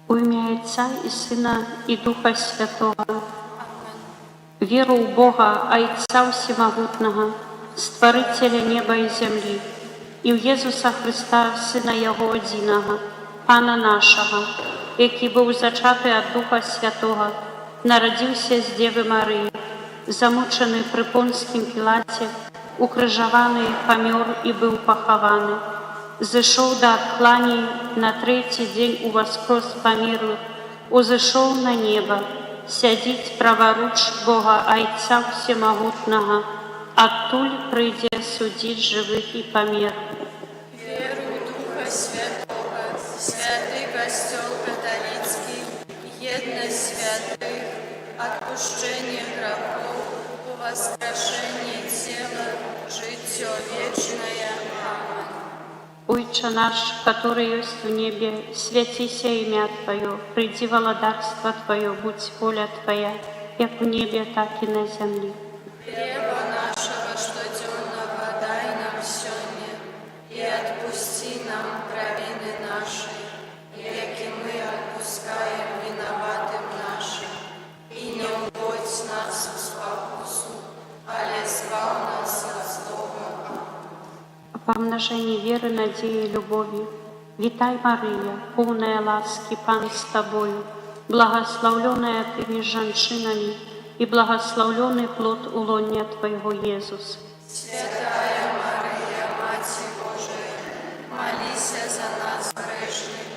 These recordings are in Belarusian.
У ім'я Отця і Сина, і Духа Святого. Веру в Бога, Отця Всемогутного, Створителя неба і землі, і в Єсуса Христа, Сина Його одиного, Пана нашого, який був зачатий від Духа Святого, народився з Деви Марії, замучений при Понтськім Пілаті, укрижований, помер і був похований. Зайшов до откланий, на третий день увоскрес померлых, узышел на небо, сядить праворуч Бога Отця Всемогутного, оттуль прийде судить живых и померлых. Веру Духа Святого, святый Костел католицкий, едность святых, отпущение грехов, воскрешение тела, житье вечное. Аминь. Отче наш, который есть в небе, святися имя Твое, приди владарство Твое, будь воля Твоя, як в небе, так и на земле. Хлеба нашего штоденного дай нам сегодня, и отпусти нам провины наши, яки мы отпускаем виноватым нашим, и не уводь нас в спокусу, але избав нас от злого. Во множении веры, надеи и любови, витай, Мария, полная ласки, Пан с Тобою, благословленная Ты между женщинами, и благословленный плод улонья Твоего, Иисус. Святая Мария, Мать Божия, молись за нас грешных,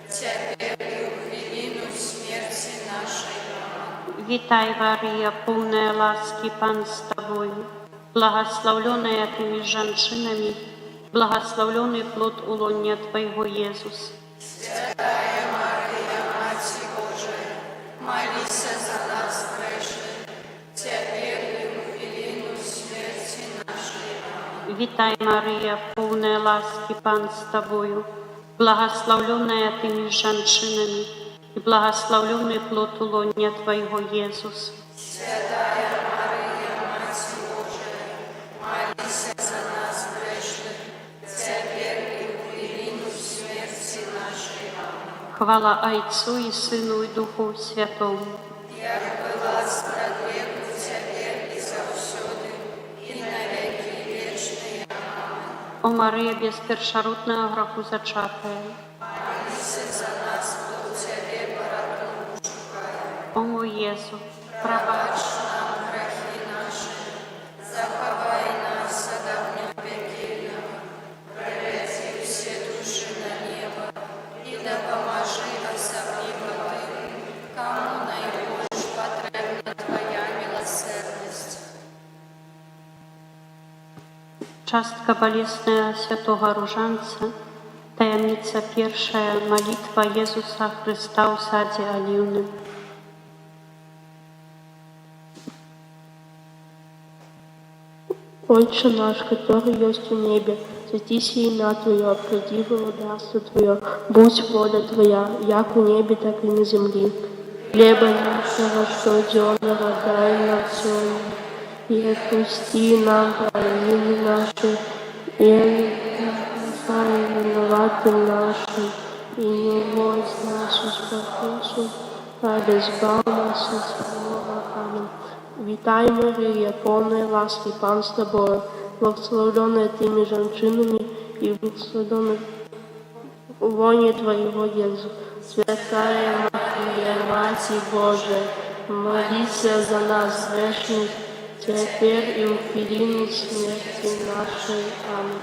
теперь и в велину смерти нашей. Витай, Мария, полная ласки, Пан с Тобою, благословленная Ты между женщинами, благословленный плод улонья Твоего, Иисус. Святая Мария, Мать Божия, молись за нас грешных, теперь и в велину смерти нашей. Витай, Мария, полная ласки, Пан с Тобою, благословленная Ты между женщинами, и благословленный плод улонья Твоего, Иисус. Святая Мария, Мать Божия, молись за нас грешных, теперь и в велину смерти нашей. Хвала Отцу и Сыну и Духу Святому. Як была справедливу теперь и завсёды, и на веки вечные. О Мария, без першородного греху зачатая, Молись за нас, кто Тебе породну шукає. о мой Иисус, пробачь нам грехи наши, заховай нас от огня пекельного, приведи все души на небо, и да поможи особливо тим, кому найбільш потрібна Твоя милосердність. частка болезная святого Ружанца, таємниця першая, молитва Иисуса Христа у саде Оливным. Отче наш, который есть в небе, святись имя Твое, приди владарство Твое, будь воля Твоя, як в небе, так и на земле. Хлеба нашего штоденного дай нам сегодня, и отпусти нам провины наши, и отпускай виноватым нашим, и не вводь нас в спокусу, а избав нас от злого. Аминь. Витай, Мария, полная ласки, Пан с тобою, благословленная ты между женщинами, и благословенный лоне Твоего, Иисус. Святая Мария, Матерь Божия, молись за нас, грешных, теперь и в годину смерти нашей. Аминь.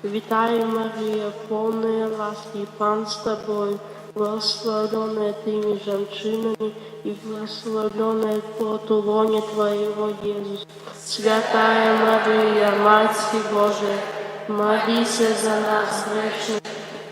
Витай, Мария, полная ласки, Пан с тобой, благословленная ты между женщинами, и благословленная плод лоне Твоего, Иисус. Святая Мария, Матерь Божия, молись за нас, грешных,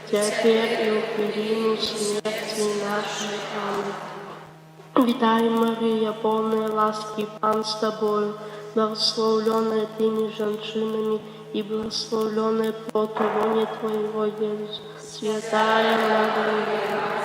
теперь и в годину смерти нашей. Аминь. Витай, Мария, полная ласки, Пан с тобою, благословленная ты между женщинами, и благословленная плод лоне Твоего, Иисус. Святая Мария,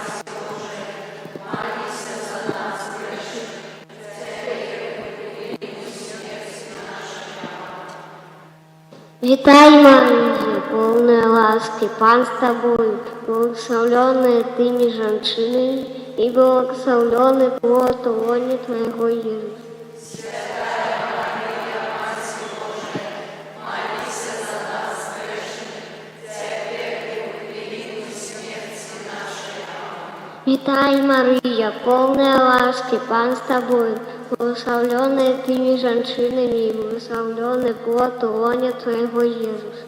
Витай, Мария, полная ласки, Пан с тобой, благословленная ты между женщинами, и благословленный плод лоне Твоего, Иисус. Витай, Мария, полная ласки, Пан с тобой, благословленная ты между женщинами, и благословленный плод лоне Твоего, Иисус.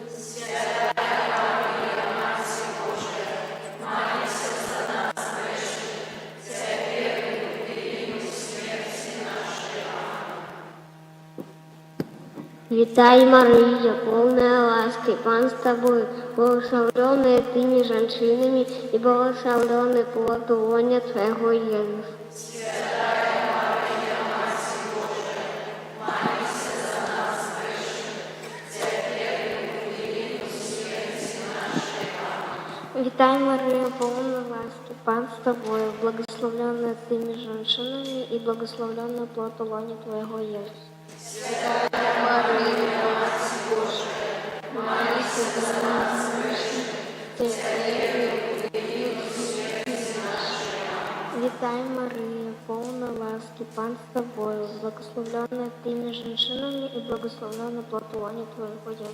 Витай, Мария, полная ласки, Пан с тобой, благословленная ты между женщинами, и благословленный плод лоне Твоего, Иисус. Витай, Мария, полная ласки, Пан с тобой, благословленная ты между женщинами, и благословленный плод лоне Твоего, Иисус. Витай, Мария, полная ласки, Пан с тобой, благословленная ты между женщинами, и благословленный плод лоне Твоего, Иисус.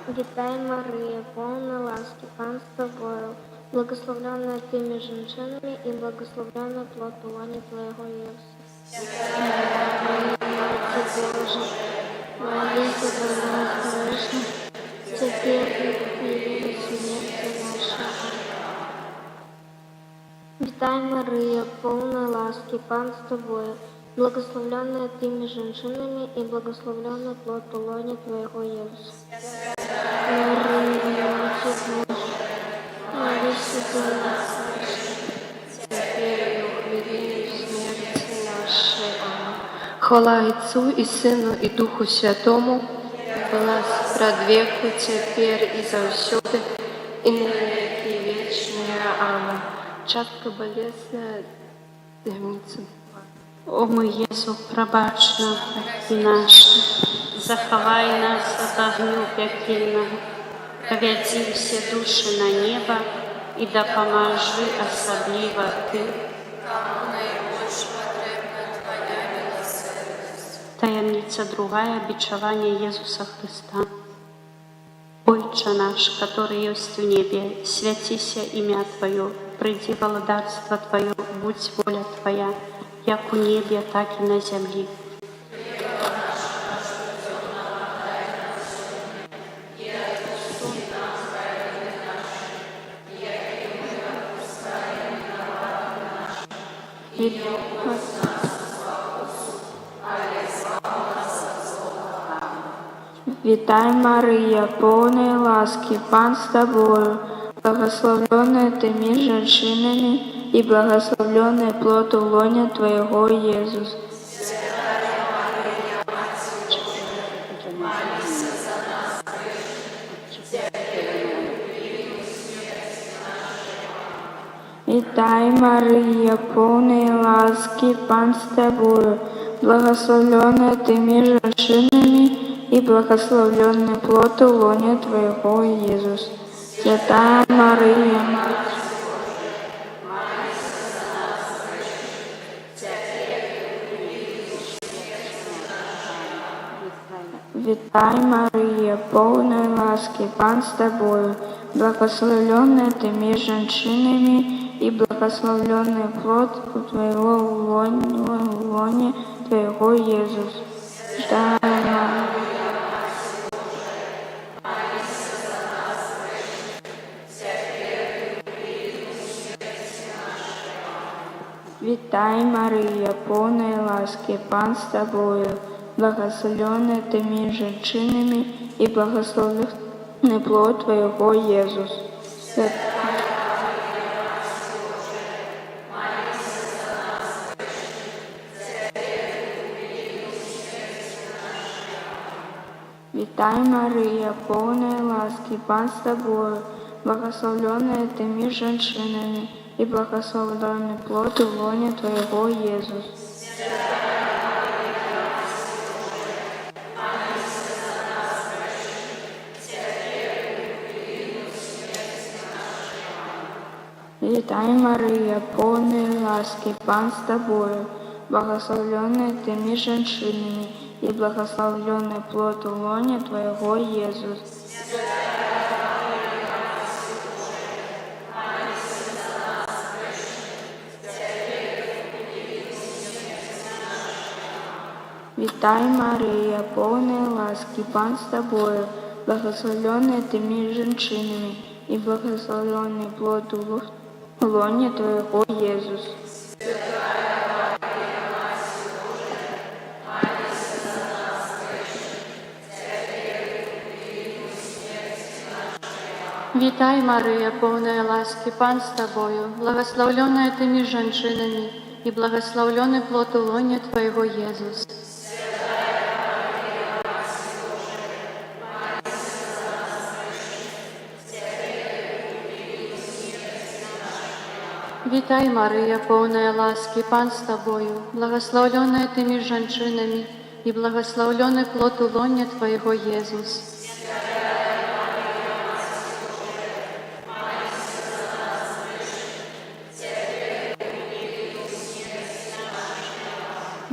Витай, Мария, полная ласки, Пан с тобою, благословленная ты между женщинами, и благословленный плод лоне Твоего, Иисус. Матерь Божия, молись за нас грешных, теперь и в годину смерти нашей. Витай, Мария, полная ласки, Пан с тобою, благословленная ты между женщинами, и благословленный плод лоне Твоего, Иисус. Мария, Матерь Божия, молись за нас грешных, теперь и в годину смерти нашей. Аминь. Хвала Отцу и Сыну и Духу Святому, была пред веку, теперь и завсёды, и на веки вечные. Аминь. Частка болезная, темница. О мой Єсу, пробач нам гріхи наші, заховай нас от огню пекельного, поведи все души на небо, и допоможи особливо Ты. Кому найбільш потрібна Твоя милосердість. Таємниця другая, бичевание Иисуса Христа. Отче наш, который есть в небе, святися имя Твое, приди володарство Твое, будь воля Твоя, як у небе, так и на земле. Витай, Мария, полная ласки, Пан с тобою, благословленная ты между женщинами, и благословленный плод лоня Твоего, Иисус. Витай, Мария, полная ласки, Пан с тобою, благословленная ты между женщинами, и благословленный плод лоня Твоего, Иисус. Святая Мария, Мать Витай, Мария, полная ласки, Пан с Тобою, благословленная Ты между женщинами, и благословленный плод Твоего лоня Твоего, Иисус. Святая Мария, Витай, Мария, полная ласки, Пан с Тобою, благословленная Ты между женщинами, и благословленный плод Твоего, Иисус. Витай, Мария, полная ласки, Пан с Тобою, благословленная Ты между женщинами, и благословленный плод лоня Твоего, Иисус. Витай, Мария, полная ласки, Пан с Тобою, благословленная Ты между женщинами, и благословленный плод лоня Твоего, Иисус. Витай, Мария, полная ласки, Пан с Тобою, благословленная Ты между женщинами, и благословленный плод лоня Твоего, Иисус. Витай, Мария, полная ласки, Пан с Тобою, благословленная Ты между женщинами, и благословленный плод лоня Твоего, Иисус. Витай, Мария, полная ласки, Пан с Тобою, благословленная Ты между женщинами, и благословленный плод лоня Твоего, Иисус.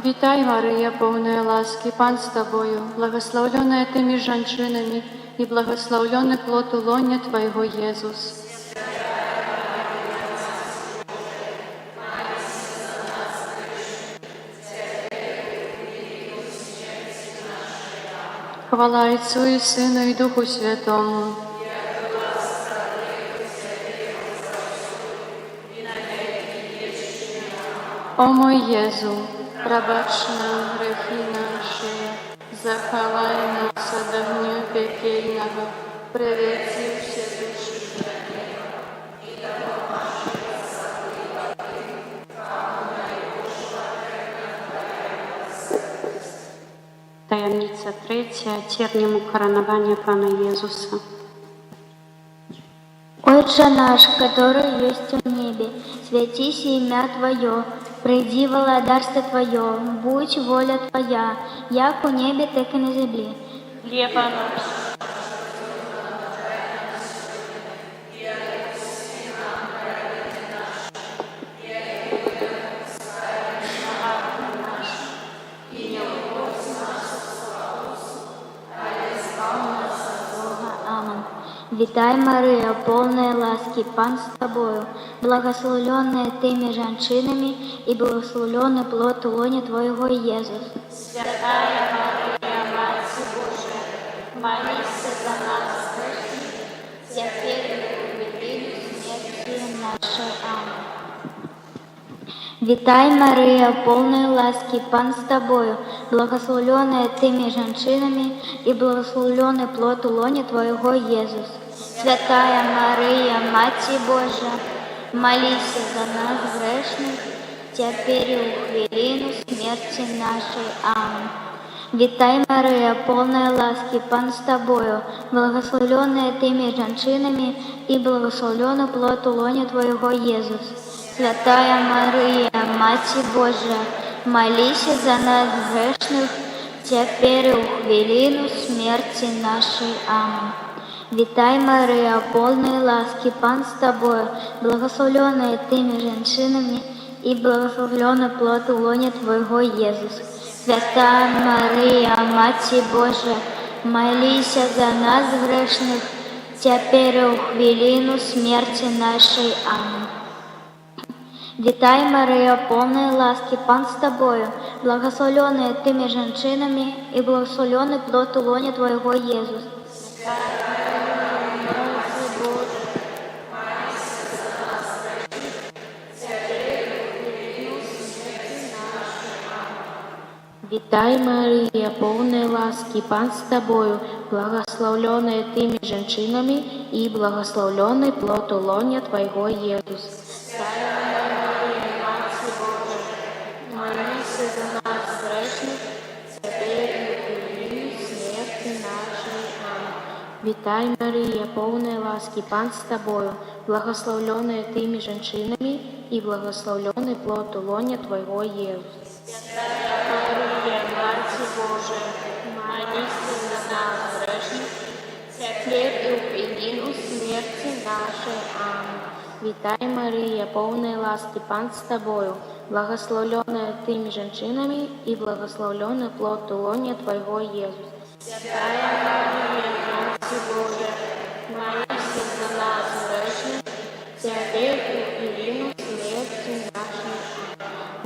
Витай, Мария, полная ласки, Пан с Тобою, благословленная Ты между женщинами, и благословленный плод лоня Твоего, Иисус. Хвала Отцу и Сыну и Духу Святому. О мой Єзу, пробач нам грехи наши, заховай нас от огня пекельного, приведи все души. Таємниця третя, тернему коронування Пана Єзуса. Отче наш, который есть в небе, святись имя Твое, приди володарство Твое, будь воля Твоя, як у небе, так и на земле. Хлеба наш. Аминь. Витай, Мария, полная ласки, Пан с Тобою, благословленная Ты между женщинами, и благословленный плод лоня Твоего, Иисус. Святая Мария, Мать Божия, молись за нас грешных, теперь и в годину смерти нашей. Аминь. Витай, Мария, полная ласки, Пан с Тобою, благословленная Ты между женщинами, и благословленный плод лоня Твоего, Иисус. Святая Мария, Мать Божия, молись за нас грешных, теперь и в хвилину смерти нашей. Аминь. Витай, Мария, полная ласки, Пан с Тобою, благословленная Ты между женщинами, и благословленный плод лоня Твоего, Иисус. Святая Мария, Мать Божия, молись за нас грешных, теперь и у хвилину смерти нашей. Аминь. Вітай, Марія, повної ласки, Пан з тобою, благословленная ты між женщинами, и благословленный плод лоня Твоего, Иисус. Святая Мария, Матерь Божия, молись за нас грешных, теперь и у хвилину смерти нашей. Аминь. Вітай, Марія, повної ласки, Пан з тобою, благословленная ты між женщинами, и благословленный плод лоня Твоего, Иисус. Вітай, Марія, повної ласки, Пан з тобою, благословленная ты между женщинами, и благословленный плод лоня Твоего, Иисус. Святая Мария, Матерь Божия, молись за нас грешных, теперь и в хвилину смерти нашей. Аминь. Вітай, Марія, повної ласки, Пан з тобою, благословленная ты между женщинами, и благословленный плод лоня Твоего, Иисус. Мария, Матерь Божия, молись за нас грешных, теперь и в хвилину смерти нашей. Аминь. Вітай, Мария, повної ласки, Пан з тобою, благословленная ты между женщинами, и благословленный плод лоня Твоего, Иисус. Святая Мария, Матерь Божия, молись за нас грешных, теперь и в хвилину смерти нашей.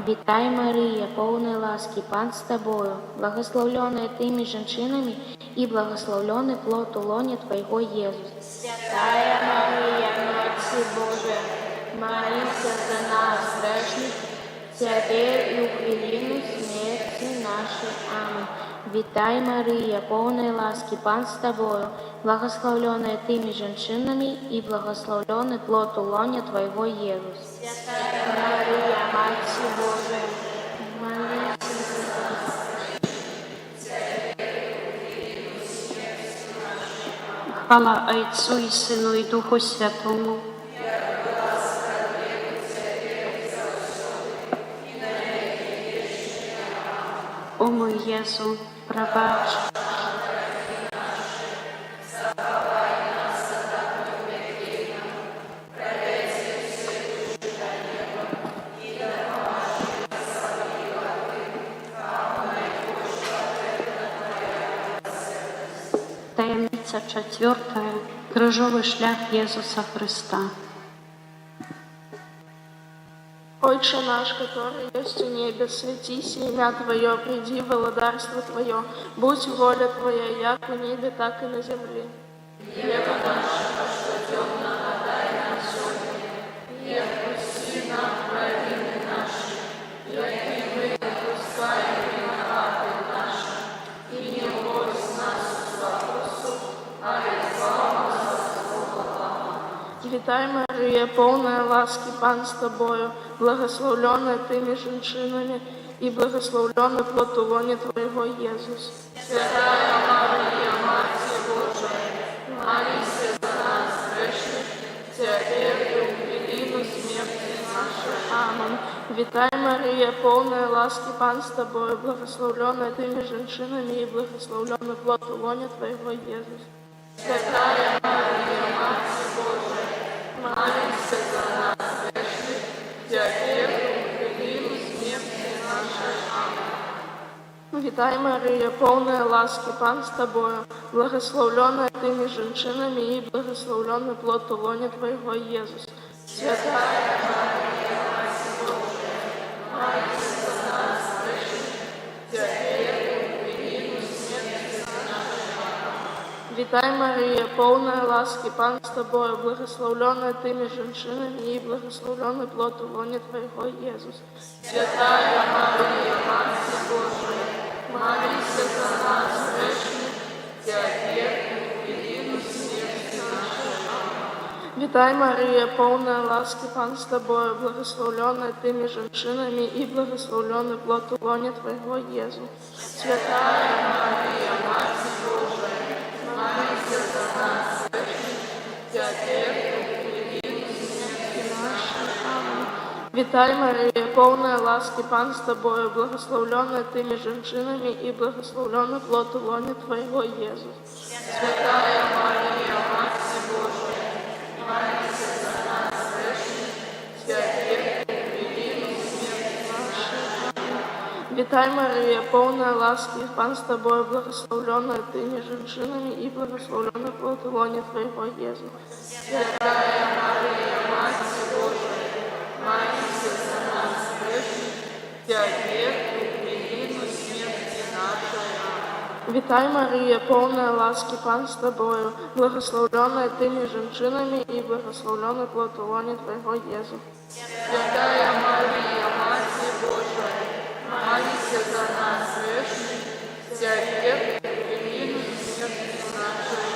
Вітай, Марія, повної ласки, Пан з тобою, благословленная ты между женщинами, и благословленный плод лоня Твоего, Иисус. Святая Мария, Матерь Божия, молись за нас грешных, теперь и в хвилину смерти нашей. Аминь. Вітай, Марія, повної ласки, Пан з тобою, благословленная ты между женщинами, и благословленный плод лоня Твоего, Иисус. Святая Мария, Матерь Божия, молись за нас. Хвала Отцу и Сыну и Духу Святому. О мой Jezu, пробач. Таємниця четвертая. Крижовий шлях Єсуса Христа. Отче наш, который есть у небе, святись имя Твое, приди володарство Твое, будь воля Твоя, як у небе, так и на земле. Хлеба нашего, что темного, дай нам сегодня, и отпусти нам провины наши, яки мы отпускаем виноватым нашим, и не вводь нас в вопросу, а избавь нас от злого. Вітай, Марія, повная ласки, Пан с тобою, благословленная ты между женщинами, и благословленный плод лоня Твоего, Иисус. Святая Мария, Матерь Божия, молись за нас грешных, теперь и в хвилину смерти нашей. Аминь. Вітай, Мария, полная ласки, Пан с тобою, благословленная ты между женщинами, и благословленный плод лоня Твоего, Иисус. Святая Мария, Матерь Божия, молись за нас грешных, теперь и в хвилину смерти нашей. Аминь. Вітай, Мария, полная ласки, Пан с тобою, благословленная ты между женщинами, и благословленный плод лоня Твоего, Иисус. Святая Мария, Матерь Божия, молись за нас грешных, теперь и в хвилину смерти нашей. Вітай, Мария, полная ласки, Пан с тобою, благословленная ты между женщинами, и благословленный плод лоня Твоего, Иисус. Святая Мария, Матерь Божия, молись за нас грешных, теперь и в хвилину смерти нашей. Вітай, Мария, полная ласки, Пан с тобою, благословленная ты между женщинами, и благословленный плод лоня Твоего, Иисус. Святая Мария, Матерь Божия, молись за нас грешных, теперь и в хвилину смерти нашей. Аминь. Вітай, Мария, полная ласки, Пан с тобою, благословленная ты между женщинами, и благословленный плод лона Твоего, Иисус. Святая Мария, Матерь Божия, молись за нас грешных, теперь и в годину смерти нашей. Витай, Мария, полная ласки, Пан с тобою, благословленная ты между женщинами, и благословленный плод лона Твоего, Иисус. Святая Мария, Матерь Божия, молись за нас грешных, теперь и в годину смерти нашей. Витай, Мария, полная ласки, Пан с тобою, благословленная ты между женщинами, и благословленный плод лона Твоего, Иисус. Святая Мария, Матерь Божия, молись за нас грешных, теперь и в годину смерти нашей.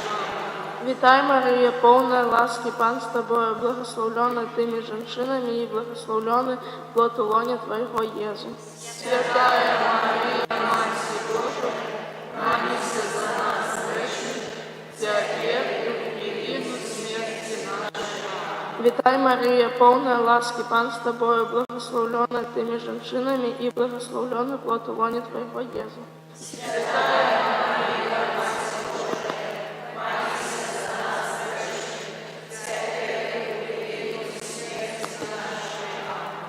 Витай, Мария, полная ласки, Пан с тобою, благословленная ты между женщинами, и благословленный плод лона Твоего, Иисус. Святая Мария, Матерь Божия, молись за нас грешных, теперь и в годину смерти нашей. Витай, Мария, полная ласки, Пан с тобою, благословленная ты между женщинами, и благословленный плод лона Твоего, Иисус. Святая Мария, Матерь Божия, молись за нас грешных, теперь и в годину смерти нашей.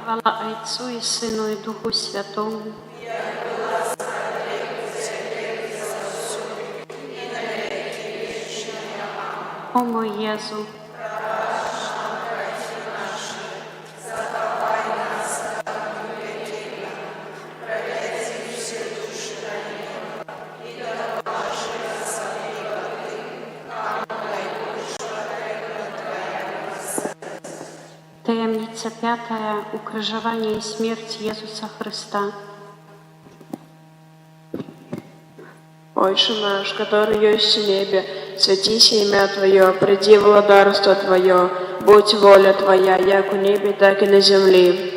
Хвала Отцу и Сыну и Духу Святому. О мой Езу, таємниця п'ятая, укрижування і смерть Єсуса Христа. Отче наш, который есть в небе, святися имя Твое, приди владарство Твое, будь воля Твоя, як у небе, так и на земле.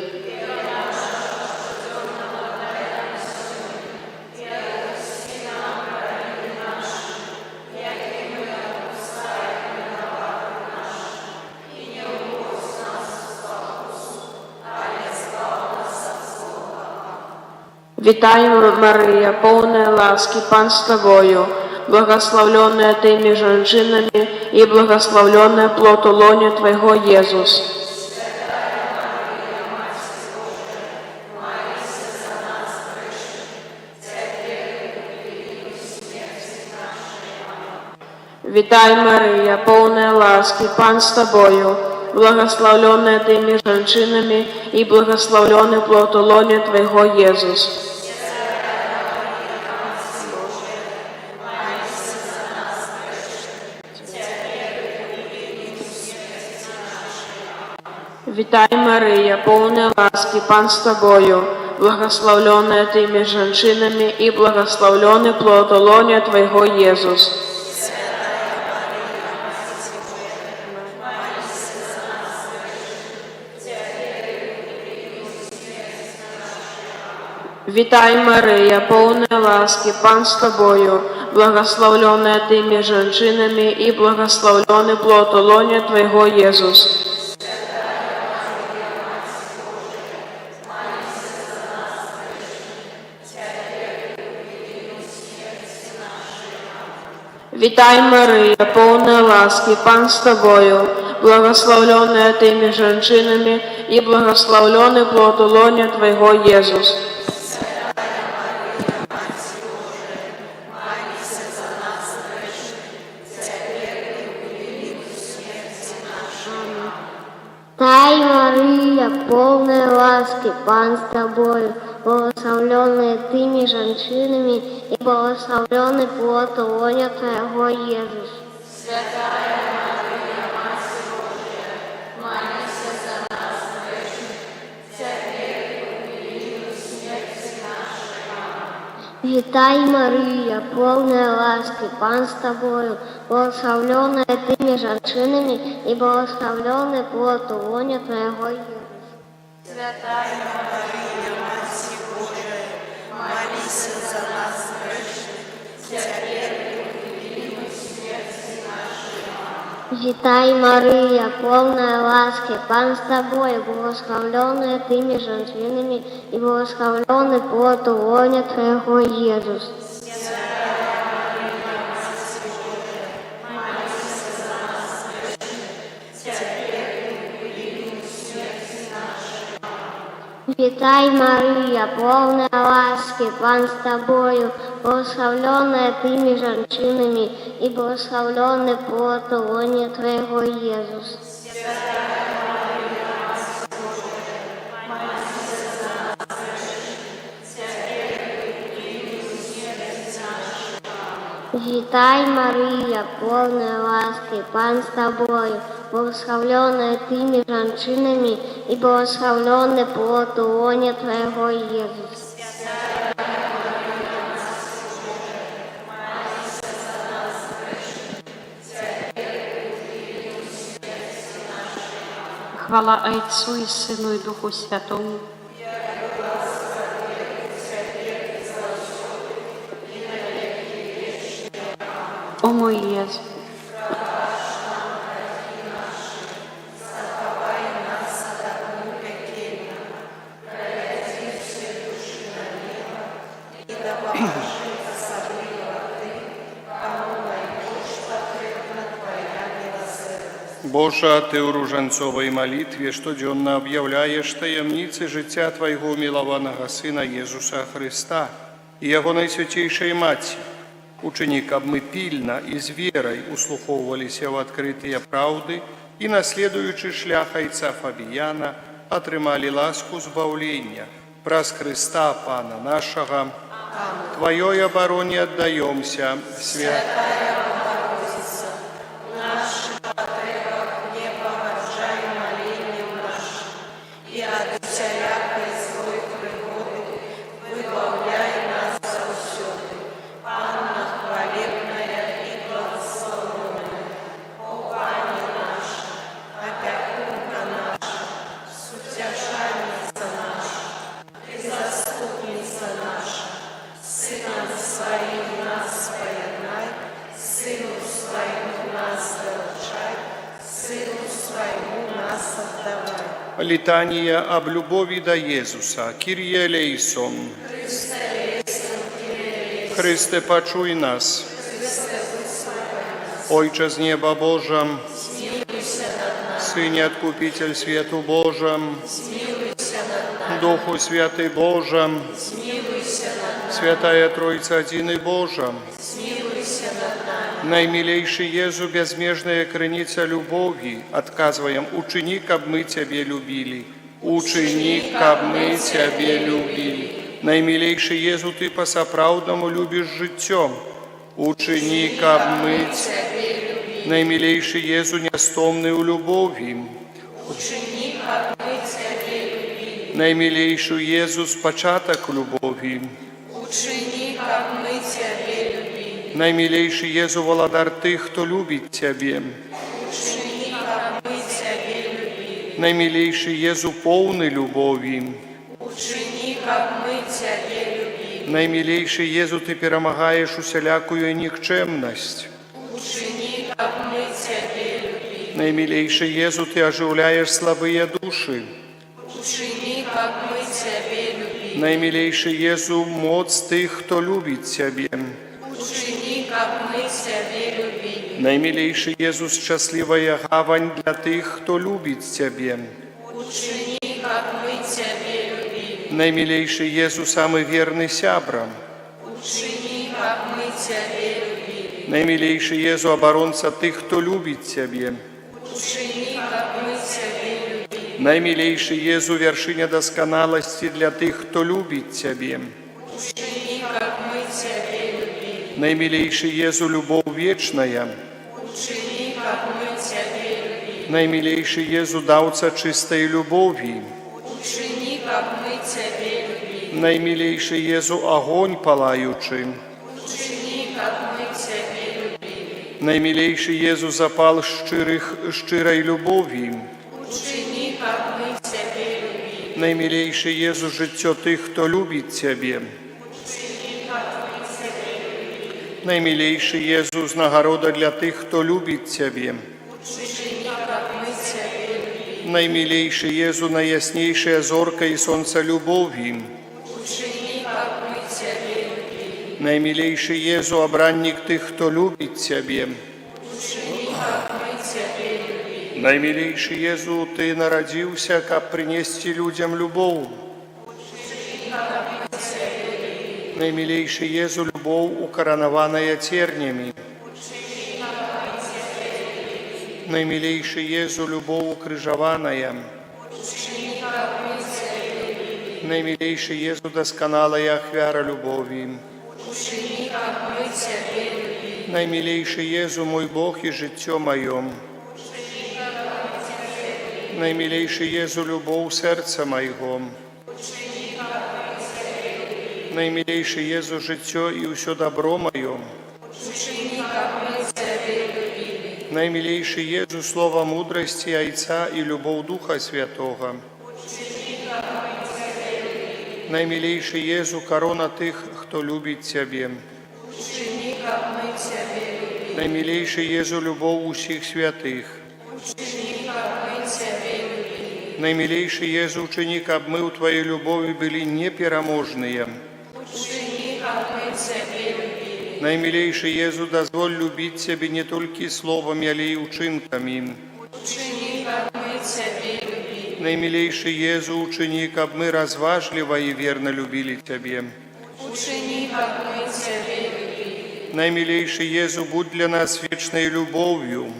Витаю, Мария, полная ласки, Пан с тобою, благословленная ты между женщинами, и благословленная плод лона Твоего, Иисус. Витай, Мария, полная ласки, Пан с тобою, благословленная ты между женщинами, и благословленный плод лона Твоего, Иисус. Витай, Мария, полная ласки, Пан с тобою, благословленная ты между женщинами, и благословленный плод лона Твоего, Иисус. Витай, Мария, полная ласки, Пан с тобою, благословленная ты между женщинами, и благословленный плод лона Твоего, Иисус. Витай, Мария, полная ласки, Пан с тобою, благословленная ты между женщинами, и благословленный плод лона Твоего, Иисус. Тай, Мария, полная ласки, Пан с тобою, благословленная ты между женщинами, и благословленный плод лона Твоего, Иисус. Витай, Мария, полная ласки, Пан с тобою, благословленная ты между женщинами, и благословленный плод лона Твоего, Иисус. Вітай, Мария, полная ласки, Пан с тобой, благословленная ты между женщинами, и благословленный плод лона Твоего, Иисус. Вітай, Мария, полная ласки, Пан с тобою, благословленная ты между женщинами, и благословленный плод лона Твоего, Иисус. Вітай, Мария, полная ласки, Пан с тобою, благословленная ты между женщинами, и благословленный плод лона Твоего, Иисус. Хвала Отцу и Сыну и Духу Святому. О мой Иисус, Боже, Ти у ружанцовій молитві щоденно об'являєш таємниці життя Твоєго милованого Сина Єсуса Христа і Його найсвятейшої Матці. Учини, каб ми пильно і з вірою услуховувалися в відкриття правди і, наслідуючи шлях Отця Фабіяна, отримали ласку збавлення. Праз Христа, Пана нашого, Твоей обороне отдаемся, святая Богородица, наших потребах не погоржай молением нашим, и от всякой злой пригоды выбавляй нас всюду. Анна хвалебная и благословенная, о Пане наша, опекунка наша, сутешальница наша, и заступница наша, Сыном Своим нас поеднай, Сыну Своему нас величай, Сыну Своему нас отдавай. Литания об любови до Иисуса. Кирие элейсон. Христе, почуй нас. Ойче з неба Божьем, Сыне Откупитель свету Божьем, Духу Святый Божьем, Святая Троица один и Божьем, наимилейший Езу, безмежная крыница любови, отказываем, учини, каб мы Тебе любили, учини, каб мы Тебе любили. Наимилейший Езу, Ты по-соправдному любишь життем, учини, каб мы Тебе любили. Наимилейший Езу, нестомный у любови, учини, каб мы Тебе любили. Наимилейший Езус, початок любови, учини, каб мы Тебе любили. Наимилейший Езу, володар тых, кто любит Тебе, учини, каб мы Тебе любили. Наимилейший Езу, полный любови, учини, каб мы Тебе любили. Наимилейший Езу, Ты перемагаешь усялякую никчемность, учини, каб мы Тебе любили. Наимилейший Езу, Ты оживляешь слабые души, учини, каб мы Тебе любили. Наимилейший Езу, моц тых, кто любит Тебе, учини, каб мы Тебе любили. Наимилейший Езус, счастливая гавань для тых, кто любит Тебе, учини, каб мы Тебе любили. Наимилейший Езу, самый верный сябра, учини, каб мы Тебе любили. Наимилейший Езу, оборонца тых, кто любит Тебе, учини, каб мы Тебе любили. Наимилейший Езу, вершиня досконалости для тых, кто любит Тебе, учини, каб мы Тебе любили. Наимилейший Езу, любовь вечная, учини, каб мы Тебе любили. Наимилейший Езу, давца чистой любови, учини, каб мы Тебе любили. Наимилейший Езу, огонь палаючий, учини, каб мы Тебе любили. Наимилейший Езу, запал щирой любови, учини, каб мы Тебе любили. Наимилейший Езу, життя тих, хто любить Тебе, учини, каб мы Тебе любили. Наимилейший Езус, нагорода для тих, хто любить Тебе, учини, Наимилейший Езу, najjaśniejsza зорка и солнце любови. Учини, как мы Тебе любили. Наимилейший Езу, обранник тех, кто любит Тебе. Учини, как мы Тебе любили. Наимилейший Езу, Ты народился, как принести людям любовь. Наимилейший Езу, любовь, укоронованная тернями. Наимилейший Езу, любовь укрыжованная. Наимилейший Езу, досконалая ахвяра любови. Учини, как мы Тебе любили. Наимилейший Езу, мой Бог и життё моем. Наимилейший Езу, любовь сердца моего. Наимилейший Езу, життё и усё добро моем. Учини, как мы Тебе любили. Наимилейший Езу, слово мудрости Отца и любовь Духа Святого. Наимилейший Езу, корона тех, кто любит Тебе. Учини, как мы Тебе любили. Наимилейший Езу, любовь усіх святых. Учини, как мы Тебе любили. Наимилейший Езу, ученик, об мы у Твоей любови были непереможные. Учини, как мы Тебе любили. Наимилейший Езу, дозволь любить Тебе не только словами, але и учинками. Учини, как мы Тебе любили. Наимилейший Езу, ученик, об мы разважливо и верно любили Тебе. Учини, как мы Тебе любили. Наимилейший Езу, будь для нас вечной любовью.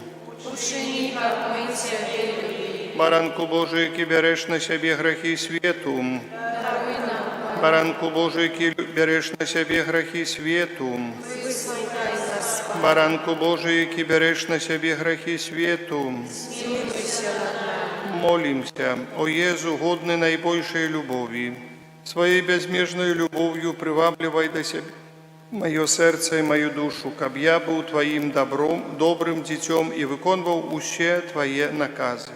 Учини, как мы Тебе любили. Баранку Божий, який береш на себе грехи світу. Даруй нам, Баранку Божий, який береш на себе грехи світу. выслухай нас, Баранку Божий, який береш на себе грехи світу. смилуйся над нами. Молимся, о Езу, годный наибольшей любови. Своей безмежной любовью привабливай до себя мое сердце и мою душу, каб я был Твоим добрым детем и выконывал усе Твои наказы.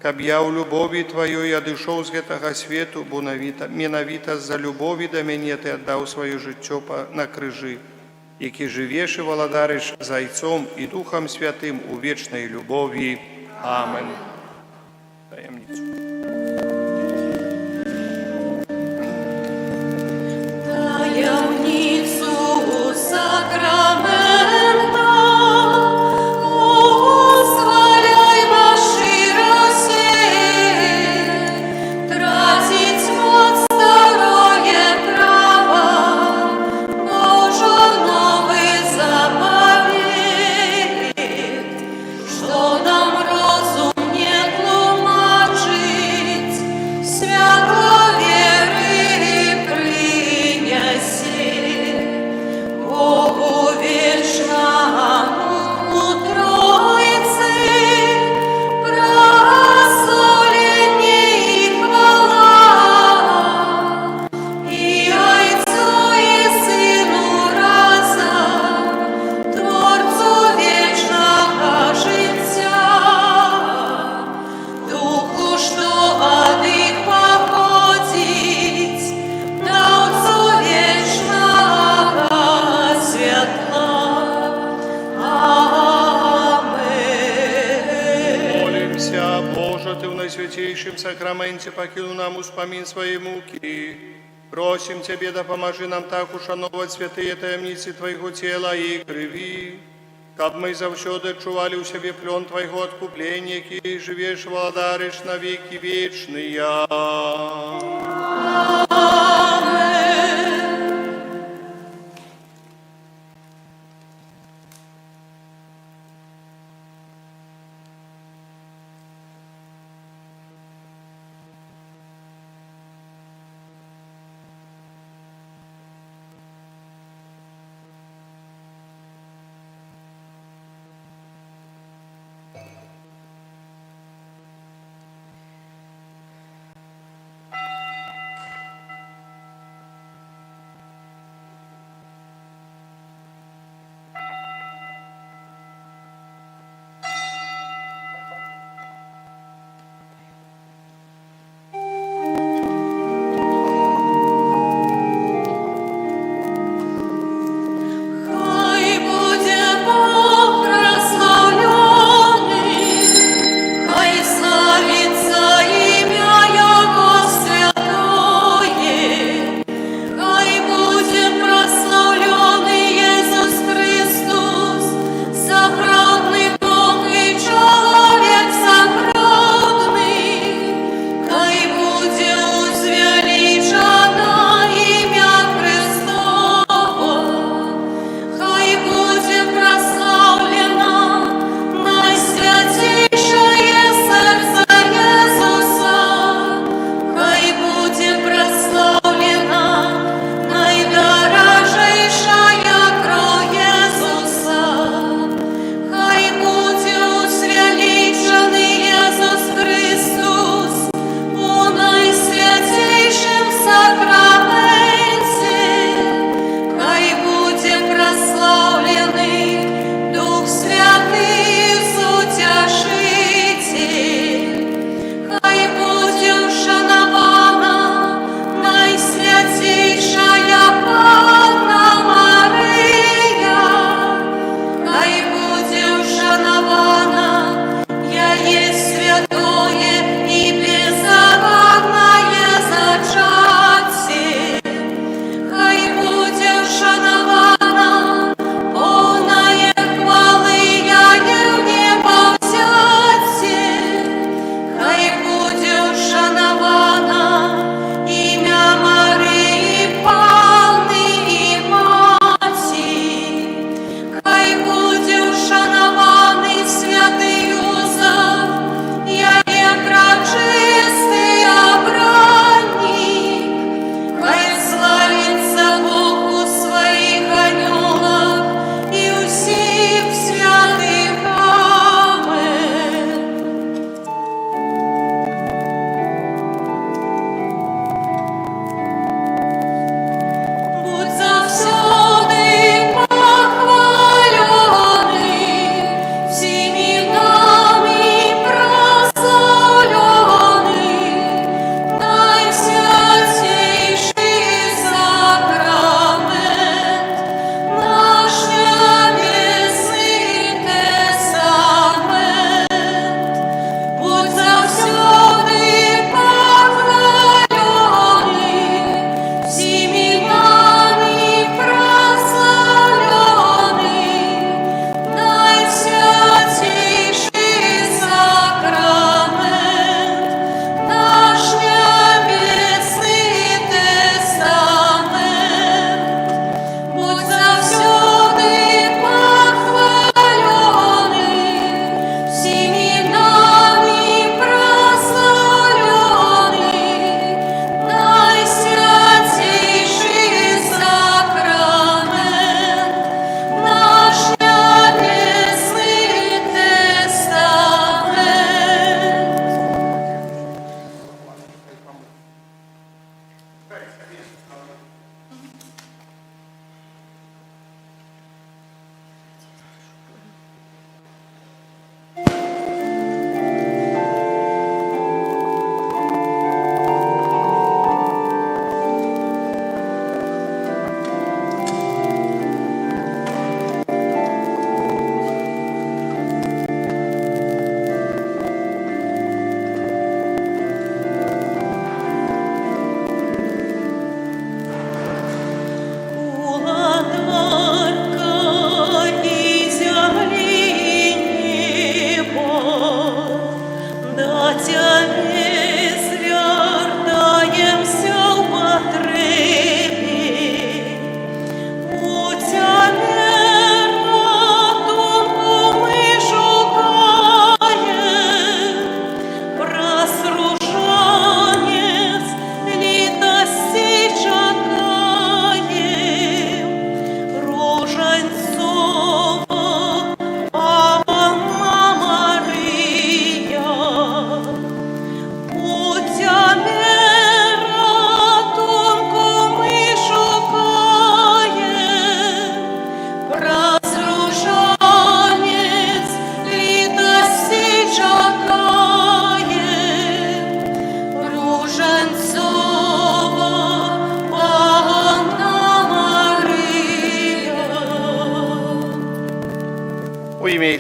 Каб я у любови Твоей одышоў з гэтага свету, бо менавіта за любові да мяне Ты аддаў сваё жыццё на крыжы, які жывеш і валадарыш з Айцом і Духом Святым у вечнай любові. Амен. Таємницю. Таємницю сакрамента, восхваляй ваши России, тратить моц здоровье право, Божа новый заповедь, что нам розум не тлумачить, свято веры приняси, Богу вечному у Троицы прославление и хвала, и Отцу и Сыну разом, Творцу вечного життя, Духу, что от их походить, Даўцу вечного святла. Амен. Молимся, Боже, Ты в наисвятейшем сакраменте покинул нам успомин своей муки. Просим Тебе, да поможи нам так ушановать святые таємниці Твоего тела и крови, каб мы завсёды чували у себе плен Твоего откупления, який живешь, владариш на веки вечные.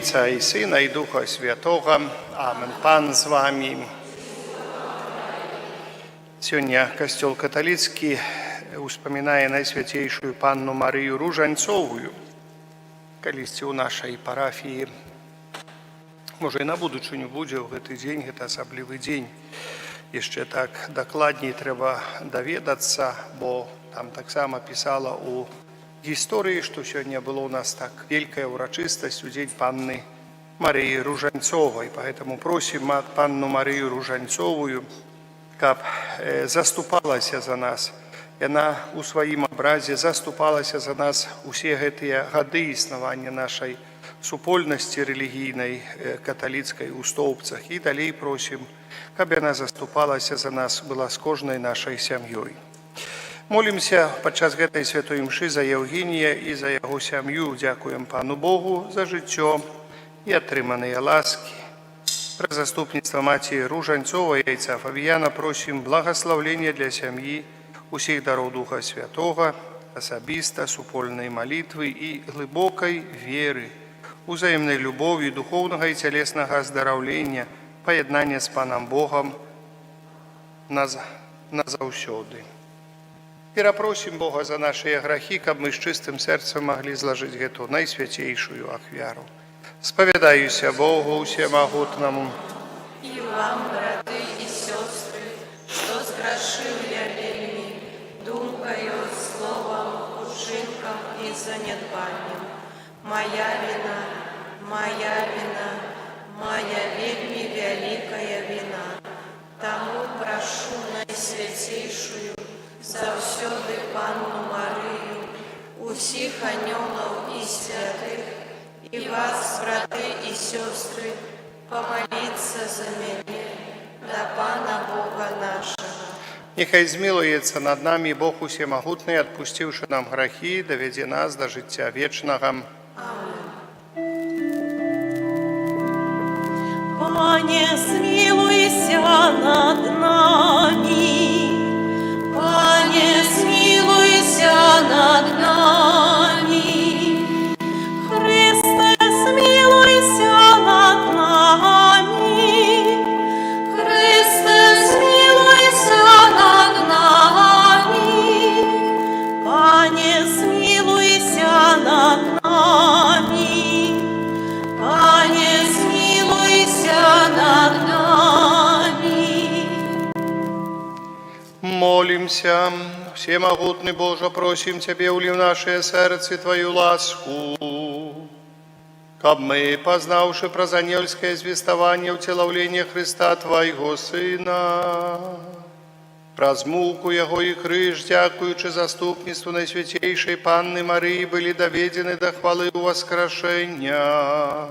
Отця і Сина, і Духа Святого. Амен. Пан з вами. Сёння касцёл каталіцкі успамінае Найсвяцейшую Панну Марыю Ружанцовую. Калісьці ў нашай парафіі, можа і на будучыню будзе ў гэты дзень, гэта асаблівы дзень. Яшчэ так дакладней трэба даведацца, бо там таксама пісала ў гісторыі, што сёння было ў нас так вялікая ўрачыстасць у дзень Панны Марыі Ружанцовай. Поэтому просім Панну Марыю Ружанцовую, каб заступалася за нас. Яна у сваім абразе заступалася за нас усе гэтыя гады існавання нашай супольнасці рэлігійнай каталіцкай у Стоўбцах. І далей просім, каб яна заступалася за нас, была з кожнай нашай сям'ёй. Молімся падчас гэтай святой імшы за Евгенія і за яго сям'ю. Дзякуем Пану Богу за жыццё і атрыманыя ласкі. Пра заступніцтва маці Ружанцовай і айца Фабіяна просім благаслаўлення для сям'і, усіх дароў Духа Святога, асабіста, супольнай малітвы і глыбокай веры, узаемнай любові, духоўнага і цялеснага аздараўлення, паяднання з Панам Богам назаўсёды. Перапросім Бога за нашыя грахі, каб мы з чыстым сэрцам маглі злажыць гэту найсвяцейшую ахвяру. Спавядаюся Богу Усемагутнаму. И вам, браты и сестры, что сгрешил я вельми, думкою, словом, учинком и занедбанием. Моя вина, моя вельми великая вина. Тому прошу Найсвятейшую, завсёды Панну Марию, усіх анёлов и святых, и вас, браты и сестры, помолиться за меня, да Пана Бога нашего. Нехай змілуецца над намі Бог Усемагутны, адпусціўшы нам грахі, давядзе нас да жыцця вечнага. Пане, смилуйся над нами, Пане, смилуйся над нами, Христе, смилуйся над нами, Христе, смилуйся над нами, Пане, смилуйся над нами, Пане, смилуйся над нами. Молимся. Всемогутный Боже, просим Тебе, ули в наше сердце Твою ласку, каб мы, познавши про занельское звестование утеловления Христа Твоего Сына, праз муку Его и крыж, дякуючи заступництву Найсвятейшей Панны Марии, были доведены до хвалы воскрешения.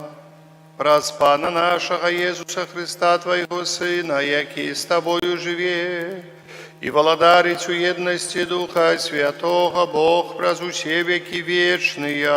Праз Пана нашего Иисуса Христа Твоего Сына, який с Тобою живе, и владарить у едности Духа Святого, Бог праз усе веки вечные.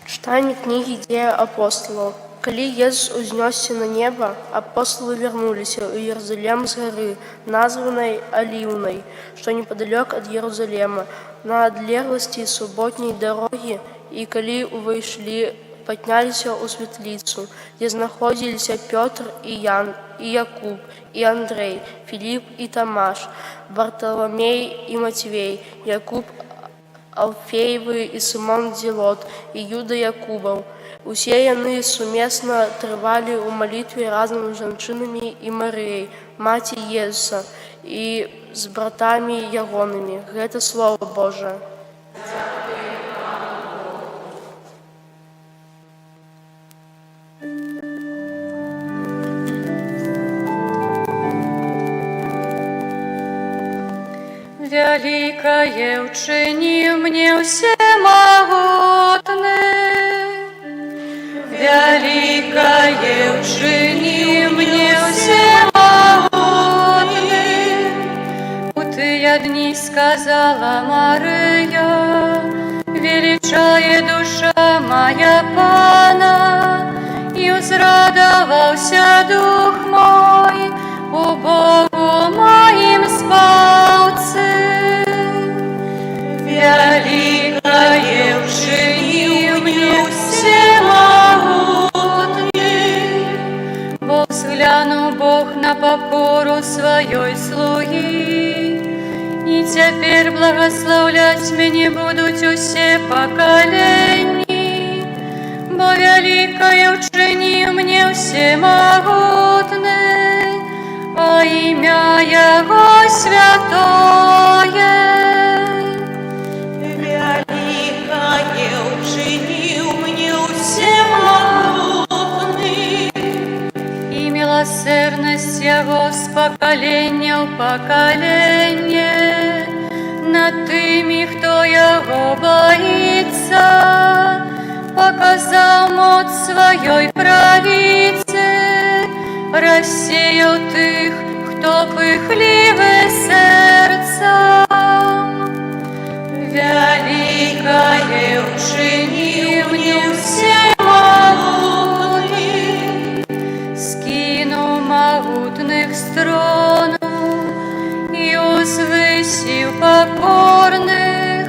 Читание книги «Дея апостолов». Коли Иисус узнесся на небо, апостолы вернулись в Иерусалим с горы, названной Оливной, что неподалеку от Иерусалима, на отлеглости субботней дороги, и коли вышли, поднялись у светлицу, где находились Петр и Ян, и Якуб, и Андрей, Филипп и Томаш, Вартоломей и Матвей, Якуб Алфеевы и Симон Зелот, и Юда Якубов. Усе яны сумесна трывалі ў малітве разам з жанчынамі і Марыяй, маці Езуса, і з братамі ягонымі. Гэта Слово Божие. Великое учини мне всемогутный, великое учини мне всемогутный. У ты дни сказала Мария, величает душа моя Пана, и узрадовался дух мой у Богу моим спасителем. на покору своей слуги. И теперь благословлять меня будут усе поколения, бо великое учинил мне всемогутный, а имя Его святое. Великое учинил мне всемогутный, и милосердность Его с поколения в поколение над теми, кто Его боится, показал моц своей правицы, рассеял их, кто пыхливы сердцем. Великое учинил мне всемогутный, скинул могутных с трону и узвысил покорных,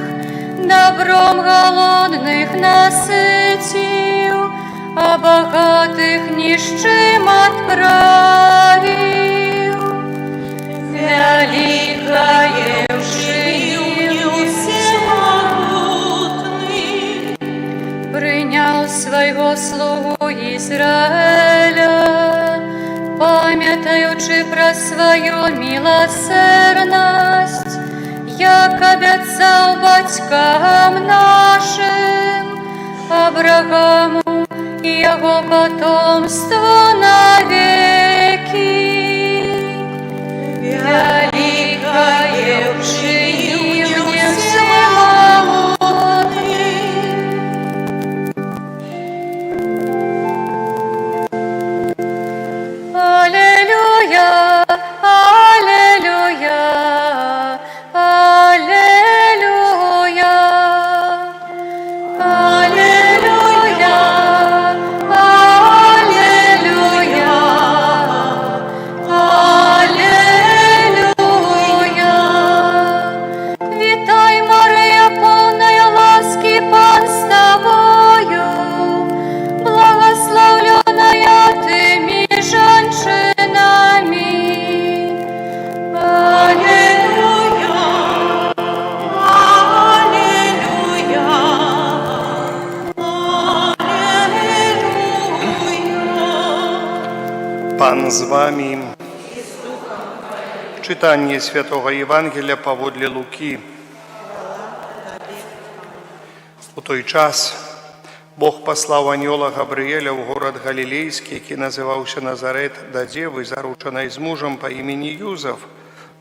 добром голодных насытил, а богатых ни с чем отправил. Великое учинил мне всемогутный, принял своего слугу Израиля, памятаючи про свою милосердность, як обещал батькам нашим, Аврааму и его потомству навеки. Великое учинил мне всемогутный. Аллилуйя, аллилуйя, аллилуйя, аллилуйя, аллилуйя, аллилуйя. Витай, Мария, полная ласки, Пан с тобою, благословленная ты меж женщинами. Аллилуйя, аллилуйя, аллилуйя. Пан з вами. Читание Святого Євангелія паводле Луки. У той час Бог послав аньола Габріеля в город Галілейський, який називався Назарет, до деви, зарученої з мужем по імені Юзеф,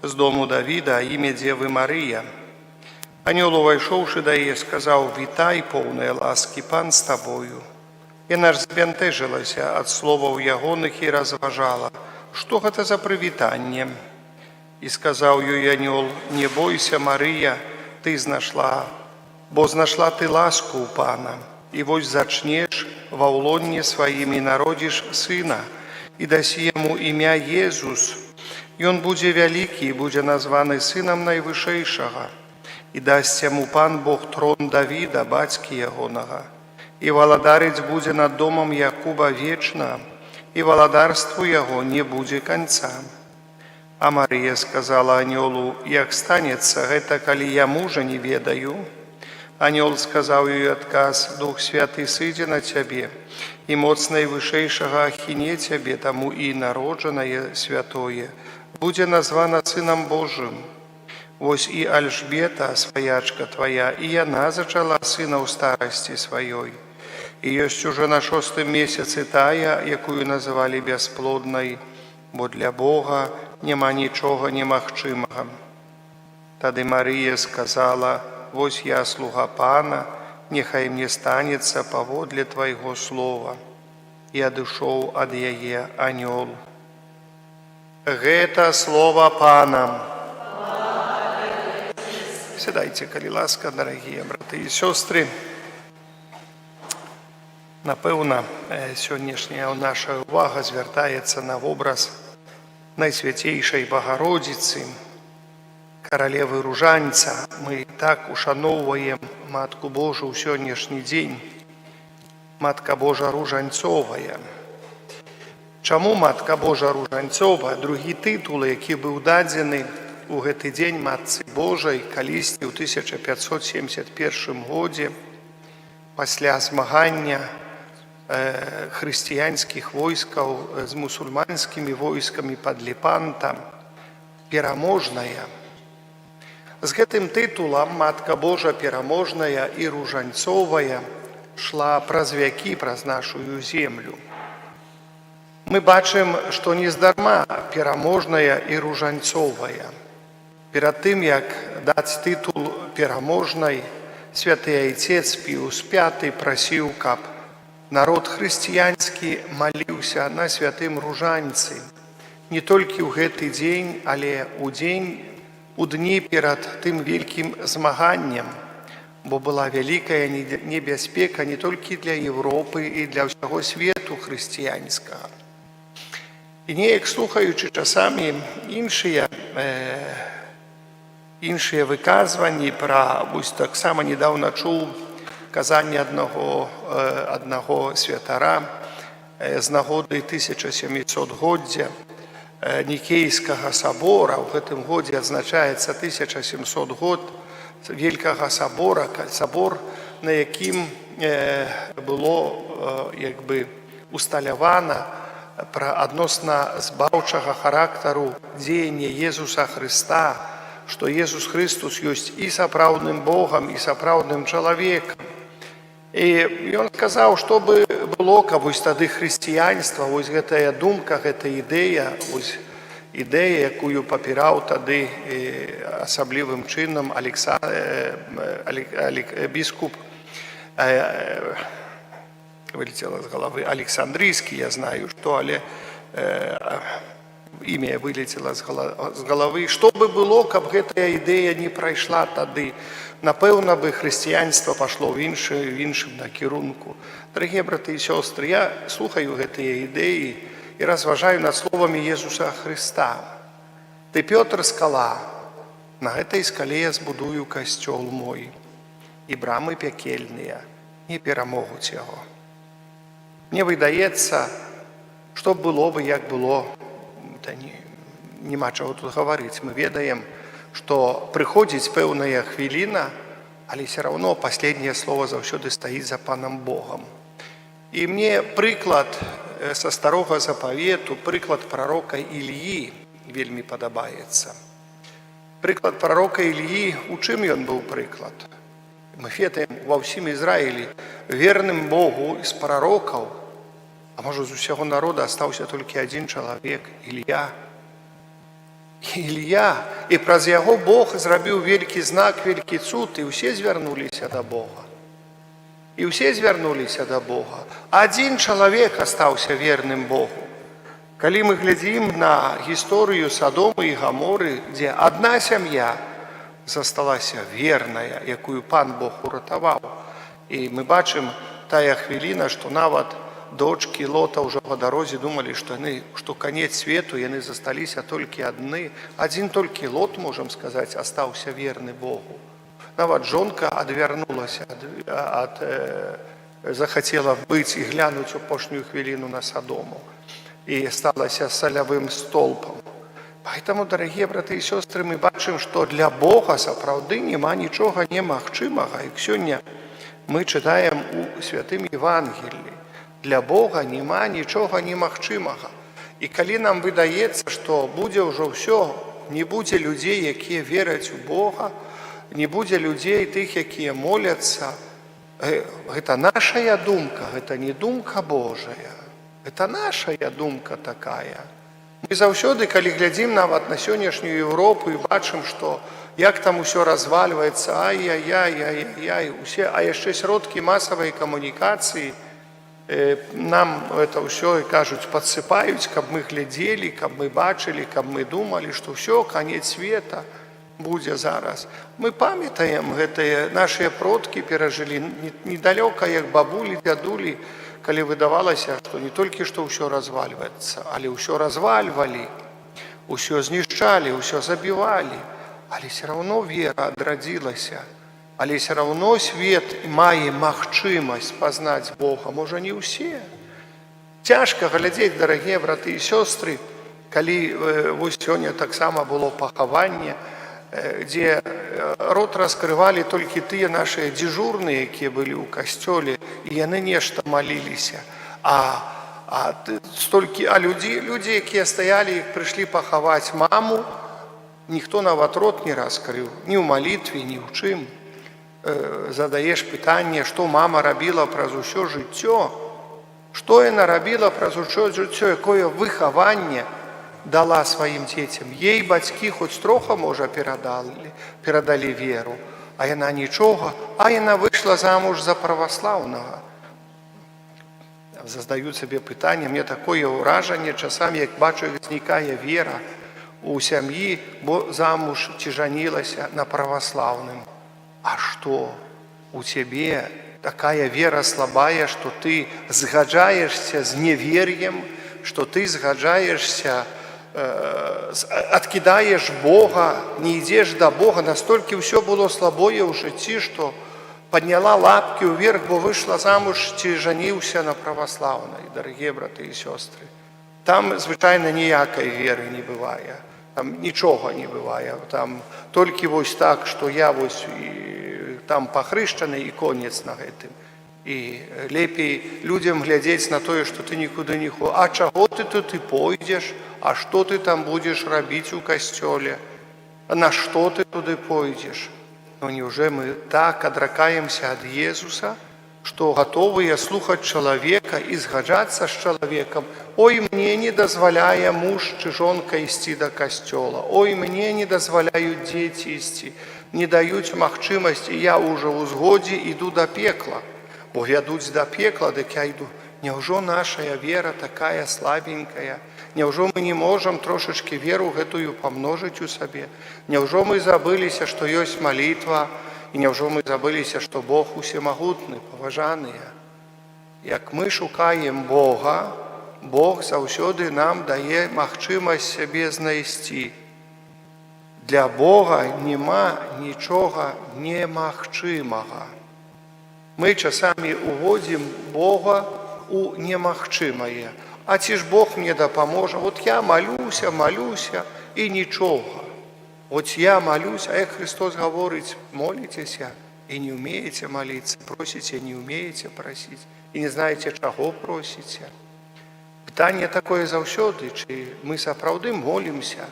з дому Давіда, а ім'я деви Марія. Аньол, увайшовши до її, сказав: «Вітай, повна ласки, Пан з тобою». Яна ж збентежилася від слов ягоних і розважала, що це за привітання. І сказав їй аньол: «Не бойся, Марія, ти знайшла, бо знайшла ти ласку у Пана. И вось зачнешь во улонне своим и народишь сына, и даси ему имя Иисус, и он буде великий, и буде названы сыном Наивышейшего, и даст ему Пан Бог трон Давида, батьки ягоного, и владарить буде над домом Якуба вечно, и владарству его не буде конца». А Мария сказала аньолу: «Як станется это, коли я мужа не ведаю?» Аньол сказав їй отказ: «Дух Святий сиде на тебе, и моц Наивышейшего ахине тебе, тому и народженное святое буде названо Сыном Божьим. Вось и Альжбета, своячка твоя, и она зачала сына у старости своей. И есть уже на 6 месяце тая, якую называли бесплодной, бо для Бога нема нічого немагчимого». Тады Мария сказала: «Вось я слуга Пана, нехай мне станется поводле Твоего слова». И одышоў ад яе анёл. Гэта слово Пана. Сядайте, калі ласка, дорогие браты и сестры. Напэўна, сённяшняя наша увага звяртаецца на образ Найсвяцейшай Богородицы, королевы Ружанца. Мы так ушаноўваем Матку Божию ў сённяшні дзень. Матка Божа Ружанцовая. Чаму Матка Божа Ружанцова, другі тытул, які быў дадзены у гэты дзень Матцы Божай калісьці ў 1571 годзе пасля змагання хрысціянскіх войскаў з мусульманскімі войскамі пад Лепантам, пераможная. З гэтым тытулам Матка Божа пераможная і Ружанцовая шла праз вякі, праз нашую землю. Мы бачым, што нездарма пераможная і Ружанцовая. Перад тым, як даць тытул пераможнай, святы Айцец Піус V прасіў, каб народ хрысціянскі маліўся на святым Ружанцы не толькі ў гэты дзень, але у дні перад тым вялікім змаганнем, бо была вялікая небяспека не толькі для Европы і для ўсяго свету хрысціянскага. І неяк слухаючы часамі іншыя выказванні пра, вось таксама недаўна чуў казанне аднаго святара з нагоды 1700-годдзя Нікейскага сабора. У гэтым годзе адзначаецца 1700 год Вялікага сабора, сабор, на якім было усталявана пра адносна збаўчага характару дзеяння Езуса Хрыста, што Езус Христус ёсць і сапраўдным Богам, і сапраўдным чалавекам. І ён сказаў, што бы было, каб вось тады хрысціянства, вось гэтая думка, гэта ідэя, якую папіраў тады асаблівым чынам біскуп, вылетела з галавы, Александрійскі, я знаю, што, але імя вылетела з галавы. Што бы было, каб гэтая ідэя не прайшла тады? Напэўна бы хрысціянства пашло в іншым накірунку. Дарагія браты і сёстры, я слухаю гэтыя ідэі і разважаю над словамі Езуса Хрыста. Ты, Пётр, скала, на гэтай скале я збудую касцёл мой, і брамы пякельныя не перамогуць яго. Мне выдаецца, што было бы, як было, няма чаго тут гаварыць. Мы ведаем, што прыходзіць пэўная хвіліна, але все равно последняе слово заўсёды стаіць за Панам Богам. І мне прыклад са старога запавету, прыклад прарока Ільі вельмі падабаецца. Прыклад прарока Ільі, у чым ён быў прыклад? Мы ведаем, ва ўсім Ізраілі верным Богу з прарокаў, а можа з усяго народа астаўся толькі адзін чалавек, Ілья. І праз яго Бог зрабіў вялікі знак, вялікі цуд, і ўсе звярнуліся да Бога. Адзін чалавек астаўся верным Богу. Калі мы глядзім на гісторыю Садомы і Гаморы, дзе адна сям'я засталася верная, якую Пан Бог уратаваў. І мы бачым тая хвіліна, што нават дочкі Лота ўжо па дарозе думалі, што канец свету, яны засталіся толькі адны. Адзін толькі Лот, можам сказаць, астаўся верны Богу. Нават жонка адвярнулася, захацела быць і глянуць у апошнюю хвіліну на Садому і сталася салявым столпам. Поэтому, дарагія браты і сёстры, мы бачым, што для Бога сапраўды няма нічога немагчымага. І сёння мы чытаем у святым Евангеліі. Для Бога няма нічога немагчымага. І калі нам выдаецца, што будзе ўжо ўсё, не будзе людзей, якія вераць у Бога, не будзе людзей тых, якія моляцца, гэта нашая думка, гэта не думка Божая. Гэта нашая думка такая. Мы заўсёды, калі глядзім нават на сённяшнюю Еўропу і бачым, што як там усё развальваецца, ай-яй-яй-яй-яй, а яшчэ сродкі масавай камунікацыі нам это ўсё, кажуць, падсыпаюць, каб мы глядзелі, каб мы бачылі, каб мы думалі, што ўсё, канец света будзе зараз. Мы памятаем гэтыя нашыя продкі перажылі недалёка, як бабулі, дзядулі, калі выдавалася, што не толькі што ўсё развальваецца, але ўсё развальвалі, ўсё знішчалі, ўсё забівалі, але все равно вера адрадзілася. Але все равно свет мае магчымасць пазнаць Бога. Можа, не ўсе. Цяжка глядзець, дарагія браты і сёстры, калі вось сёння таксама было пахаванне, дзе рот раскрывалі толькі тыя нашыя дзежурныя, якія былі ў касцёле, і яны нешта маліліся. А людзі, якія стаялі, прыйшлі пахаваць маму, ніхто нават рот не раскрыў, ні ў малітве, ні ў чым. Задаеш пытанне, што мама рабіла праз усё жыццё, што яна рабіла праз усё жыццё, якое выхаванне дала сваім дзецям. Ей бацькі хоць трохи, можа, перадалі веру, а яна нічога, а яна выйшла замуж за праваслаўнага. Задаю сабе пытанне, мне такое ўражанне, часамі, як бачу, знікае вера у сям'і, бо замуж ці жанілася на праваслаўным. А што у цябе такая вера слабая, што ты згаджаешся з невер'ем, што ты згаджаешся, адкідаеш Бога, не ідзеш да Бога, настолькі ўсё было слабое ў жыцці, што падняла лапкі ўверх, бо выйшла замуж ці жаніўся на праваслаўнай, дарагія браты і сёстры. Там, звычайна, ніякай веры не бывае, там нічога не бывае, там толькі вось так, што я вось там пахрышчаны і конец на гэтым. І лепей людзям глядзець на тое, што ты нікуды не ходзіш. А чаго ты тут і пойдзеш? А што ты там будзеш рабіць у касцёле? На што ты туды пойдзеш? Ну, неужели мы так адракаемся ад Езуса, што гатовыя слухаць чалавека і згаджацца з чалавекам? Ой, мне не дазваляе муж ці жонка ісці да касцёла. Ой, мне не дазваляюць дзеці ісці. Не даюць магчымасць, і я ўжо ў згодзе іду да пекла. Бо вядуць да пекла, дык я іду. Няўжо нашая вера такая слабенькая? Няўжо мы не можам трошачкі веру гэтую памножыць у сабе? Няўжо мы забыліся, што ёсць малітва? І няўжо мы забыліся, што Бог усемагутны, паважаныя? Як мы шукаем Бога, Бог заўсёды нам дае магчымасць сябе знайсці. Для Бога няма нічога немагчымага. Мы часамі уводзім Бога у немагчымае. А ці ж Бог мне дапаможа? Вот я малюся і нічога. Вот я малюсь, а як Христос гаворыць, моліцеся і не умееце маліцца, просіце, не умееце прасіць, і не знаеце, чаго просіце. Пытанне такое заўсёды, ці мы сапраўды молімся,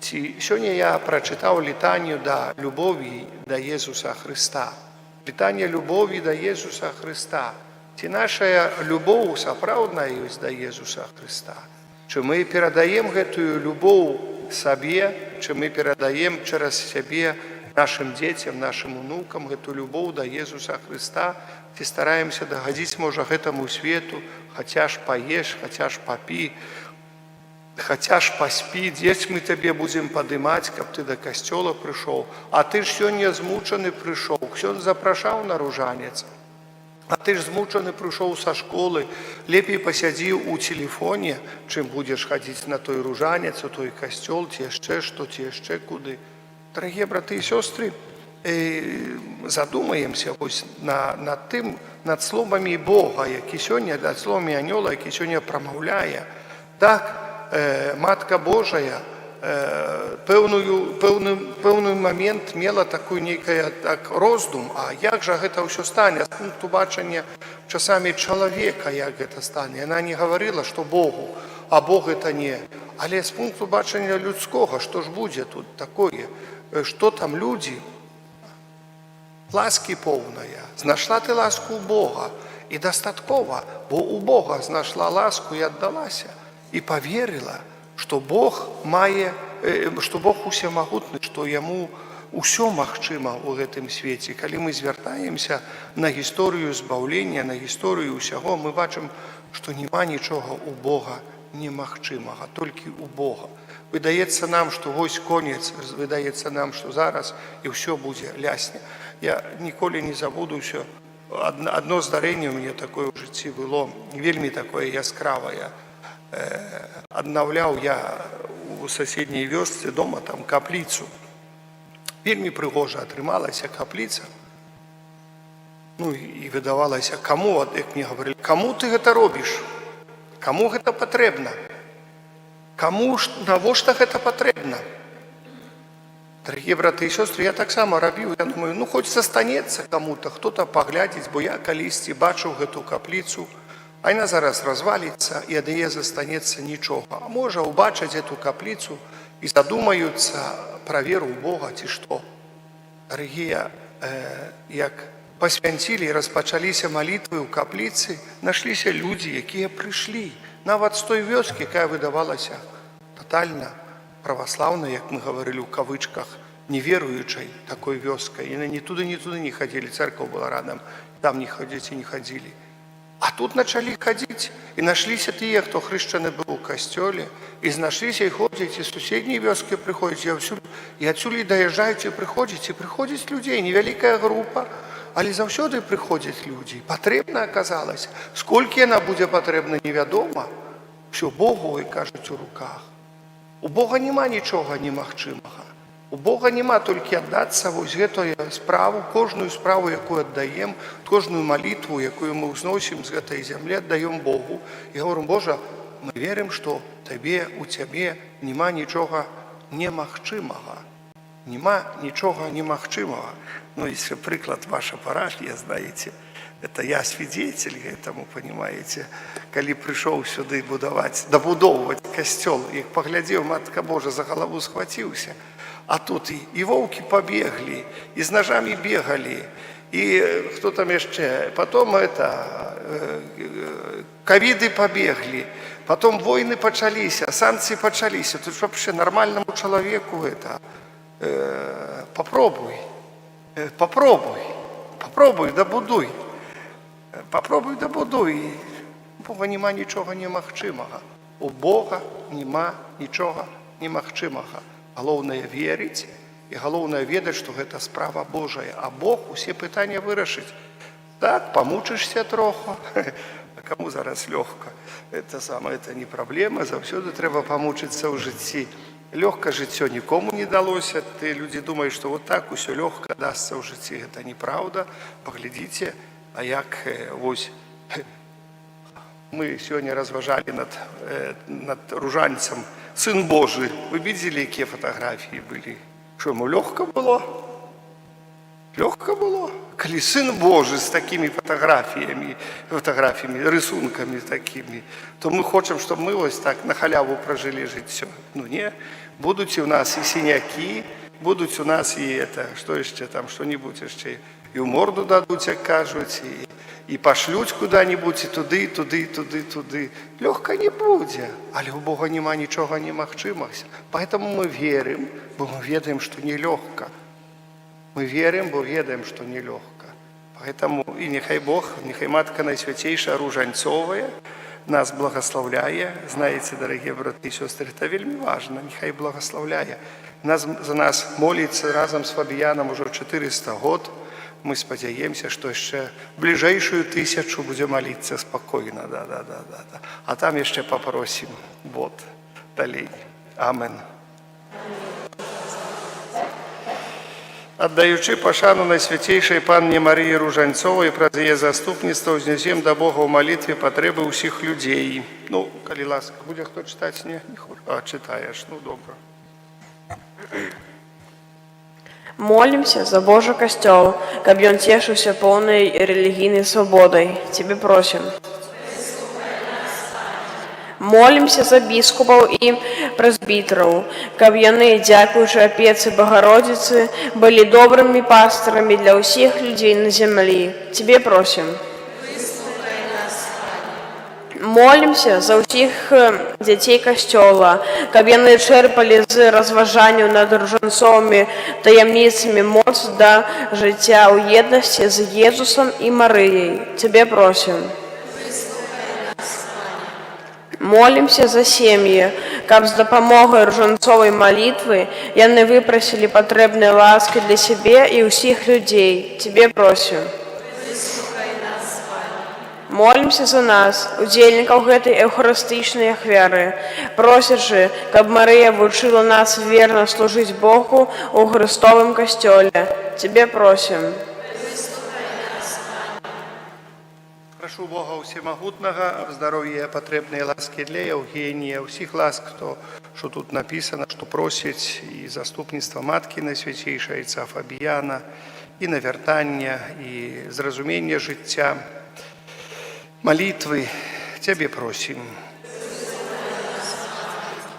ці сёння я прачытаў літанію да любові да Езуса Хрыста. Пытанне любові да Езуса Хрыста. Ці нашая любоў сапраўдная ёсць да Езуса Хрыста? Чи мы перадаем гэтую любоў сабе, чи мы перадаем через сябе нашим дзецям, нашим унукам гэту любоў да Езуса Хрыста, ці стараемся дагадзіць, можа, гэтаму свету, хаця ж паеш, хаця ж папі, хаця ж паспі, дзесь мы табе будзем падымаць, каб ты да касцёла прыйшоў. А ты ж сёння змучаны прыйшоў, ксёндз запрашаў на ружанец. А ты ж змучаны прыйшоў са школы, лепей пасядзі ў тэлефоне, чым будзеш хадзіць на той ружанец, у той касцёл, ці яшчэ што, ці яшчэ куды. Дарагія браты і сёстры, задумаемся вось над тым, над словамі Бога, які сёння, над словамі анёла, які сёння прамаўляе. Так, Матка Божая пэўны момент мела такой нейкая роздум, а як жа гэта ўсё стане? З пункту бачання часамі чалавека, як гэта стане. Яна не гаварыла, што Богу, а Бог гэта не. Але з пункту бачання людскога, што ж будзе тут такое? Што там людзі? Ласкі поўная. Знайшла ты ласку ў Бога. І дастаткова, бо ў Бога знайшла ласку і аддалася. І поверила, што Бог усемагутны, што яму ўсё магчыма ў гэтым свеце. Калі мы звяртаемся на гісторыю збаўлення, на гісторыю ўсяго, мы бачым, што няма нічога ў Бога немагчымага, толькі ў Бога. Выдаецца нам, што вось конец, выдаецца нам, што зараз і ўсё будзе лясне. Я ніколі не забуду ўсё. Адно здарэнне ў мяне такое ў жыцці было, вельмі такое яскравае. Аднаўляў я у суседняй вёсцы дома там капліцу. Вельмі прыгожа атрымалася капліца. Ну і выдавалася, каму, як мне гаварылі, каму ты гэта робіш? Каму гэта патрэбна? Навошта гэта патрэбна? Дарагія браты і сёстры, я таксама рабіў, я думаю, ну хоць застанецца каму-то, хто-то паглядзіць, бо я калісьці бачыў гэту капліцу, а яна зараз разваліцца, і ад яе застанецца нічога. А можа, убачаць эту капліцу і задумаюцца пра веру ў Бога ці што. Дарагія, як пасвянцілі і распачаліся малітвы ў капліцы, нашліся людзі, якія прыйшлі нават з той вёскі, якая выдавалася татальна праваслаўнай, як мы гаварылі ў кавычках, неверуючай такой вёскай. Яны ні туды не хадзілі, цэрква была радам, там не хадзіць і не хадзілі. А тут началі хадзіць, і нашліся тыя, хто хрышчаны быў у касцёле, і знашліся і ходзяць, і суседнія вёскі прыходзяць, і адсюль даязджаюць і прыходзіць людзей, невялікая група, але заўсёды прыходзяць людзі. Патрэбна аказалася. Сколькі яна будзе патрэбна, невядома. Всё Богу, і кажуць, у руках. У Бога няма нічога немагчымага. У Бога няма толькі аддацца вось гэтую справу, кожную справу, якую аддаем, кожную малітву, якую мы ўзносім з гэтай зямлі, аддаем Богу. І говорим, Божа, мы верым, што у Цябе няма нічога немагчымага. Няма нічога немагчымага. Ну, если прыклад ваша парафія, знаете, это я свидетель этому, понимаете. Калі прыйшоў сюды дабудоўваць касцёл, і паглядзеў, Матка Божа, за галаву схваціўся, а тут і воўкі пабеглі, і з ножамі бегалі, і хто там яшчэ, потом ковіды пабеглі, потом войны пачаліся, санкцыі пачаліся. Тут вообще нормальному чалавеку попробуй, дабудуй. Попробуй дабудуй. У Бога няма нічога немагчымага. У Бога няма нічога немагчымага. Галоўнае верыць і галоўнае ведаць, што гэта справа Божая. А Бог усе пытанні вырашыць. Так, памучышся троху. А каму зараз лёгка? Это не праблема. Заўсёды трэба памучыцца ў жыцці. Лёгка жыццё нікому не далося. Людзі думаюць, што вот так усё лёгка дасца ў жыцці. Гэта неправда. Паглядзіце. А як вось мы сёння разважалі над ружанцам Сын Божы. Вы видели, якія фатаграфіі былі? Што яму лёгка было? Лёгка было? Калі Сын Божы з такімі фатаграфіямі, рысункамі такімі, то мы хочам, што мы вось так на халяву пражылі жыццё. Ну не, будуць у нас і сінякі, будуць у нас і што яшчэ там, што-нибудь яшчэ і ў морду дадуць, як кажуць, і пашлюць куды-нибудь, і туды. Лёгка не будзе, але ў Бога няма нічога немагчымага. Поэтому мы верым, бо мы ведаем, што нелёгка. Мы верым, бо ведаем, што нелёгка. Поэтому і нехай Бог, нехай Матка Найсвяцейшая Ружанцовая нас благословляе. Знаете, дарагія браты і сёстры, это вельмі важна, нехай благословляе. За нас моліцца разам з Фабіянам ужо 400 год. Мы спадзяемся, што яшчэ бліжэйшую 1000 будзе маліцца спакойна. А там яшчэ папросім далей. Амен. Аддаючы пашану Найсвяцейшай Панне Марыі Ружанцовай, праз яе заступніцтва ўзнесем да Бога ў малітве патрэбы ўсіх людзей. Ну, калі ласка, будзе хто чытаць? Не? Чытаеш, ну добра. Молимся за Божий костел, каб ён цешыўся поўнай рэлігійнай свабодай. Тебе просим. Молимся за біскупаў і прэзбітараў, каб яны, дзякуючы апецы Богородицы, былі добрымі пастарамі для ўсіх людзей на зямлі. Тебе просим. Молимся за ўсіх дзяцей касцёла, каб яны чэрпалі з разважанняў над ружанцовымі таямніцамі моц да жыцця ў еднасці з Езусам і Марыяй. Тебе просим. Молимся за сем'і, каб з дапамогай ружанцовай малітвы яны выпрасілі патрэбныя ласкі для сябе і ўсіх людзей. Тебе просим. Молимся за нас, удзельнікаў гэтай эўхарыстычнай ахвяры, просячы, каб Марыя вучыла нас верна служыць Богу ў Хрыстовым касцёле. Тебе просим. Прошу Бога Всемогутного, здоровья, потребные ласки для Евгения, всех ласк, что тут написано, что просить и заступництва Матки Найсвятейшої, Отця Фабіяна, и навертання, и зразумения життя, молитвы. Тебе просим.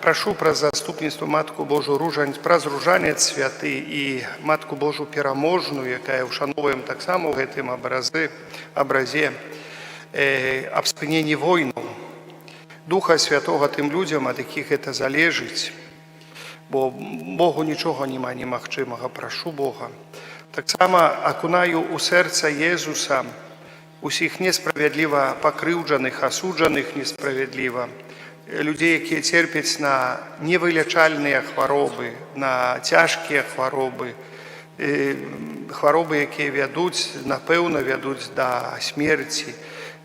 Прошу про заступництво Матку Божу Ружань, про Ружанець святий і Матку Божу Пераможну, яка вшановуємо так само в гэтым образе, об спыненні войну. Духа Святого тим людям, ад яких это залежить, бо Богу нічого нема немагчымага. Прошу Бога. Так само окунаю у серця Єзуса усіх несправедливо покривджених, осуджених несправедливо, людей, які терпять на невилячальні хвороби, на тяжкі хвороби, хвороби, які ведуть, напевно, ведуть до смерті,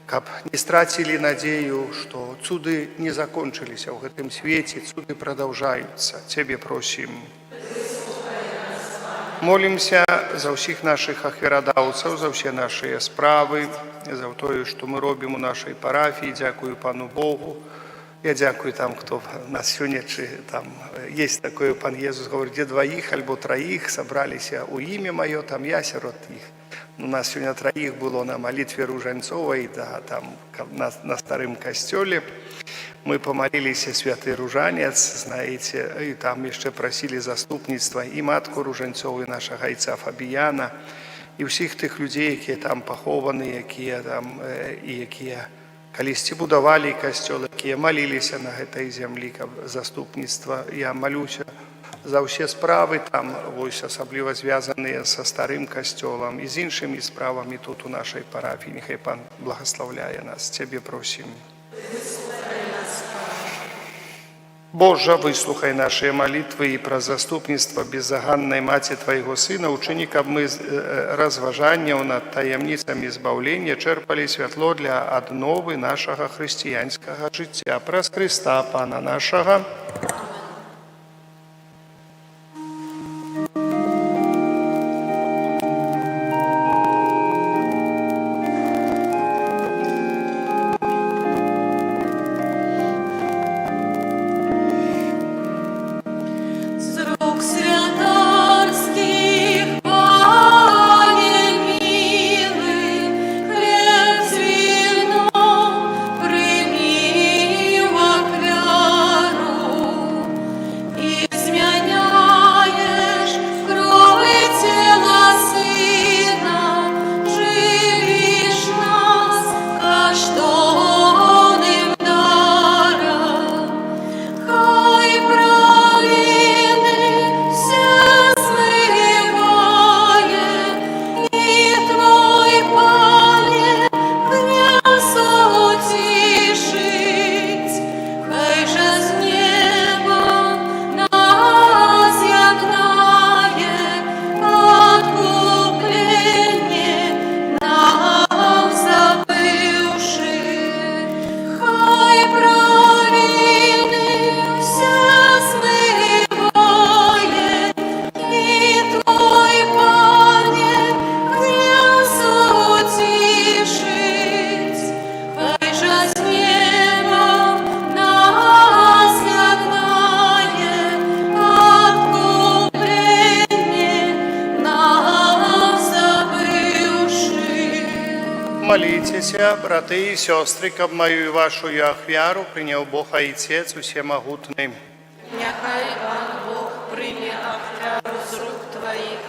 каб не страцілі надею, что цуды не закончились в гэтым свете, цуды продолжаются. Тебе просим. Молимся за всіх наших ахвярадаўцаў, за все наши справы, за то, что мы робим у нашей парафии. Дякую Пану Богу. Я дякую там, кто нас сегодня, там есть такое, Пан Иисус говорит, где двоих альбо троих собрались у имя мое, там я сирот их. У нас сегодня троих было на молитве Ружанцовой, да, там на старом костеле. Мы помолились святый Ружанец, знаете, и там еще просили заступництва и Матку Ружанцову, и нашего Отца Фабіяна, и всех тех людей, которые там похованы, які там, и які колись будовали костел, які молились на этой земле, заступництва. Я молюсь за все справы, там, ось, особливо зв'язані со старим костелом и с іншими справами тут у нашей парафии. Нехай Пан благословляє нас. Тебе просим. Боже, выслухай наши молитвы и про заступництво беззаганной Мати Твоего Сына, учини, каб мы разважання над таємницями збавлення черпали святло для аднови нашого християнського життя. Праз Христа, Пана нашого. Молитеся, браты и сестры, каб мою и вашу ахвяру принял Бог Отец Всемогутный. Няхай Пан Бог прийме ахвяру з рук Твоих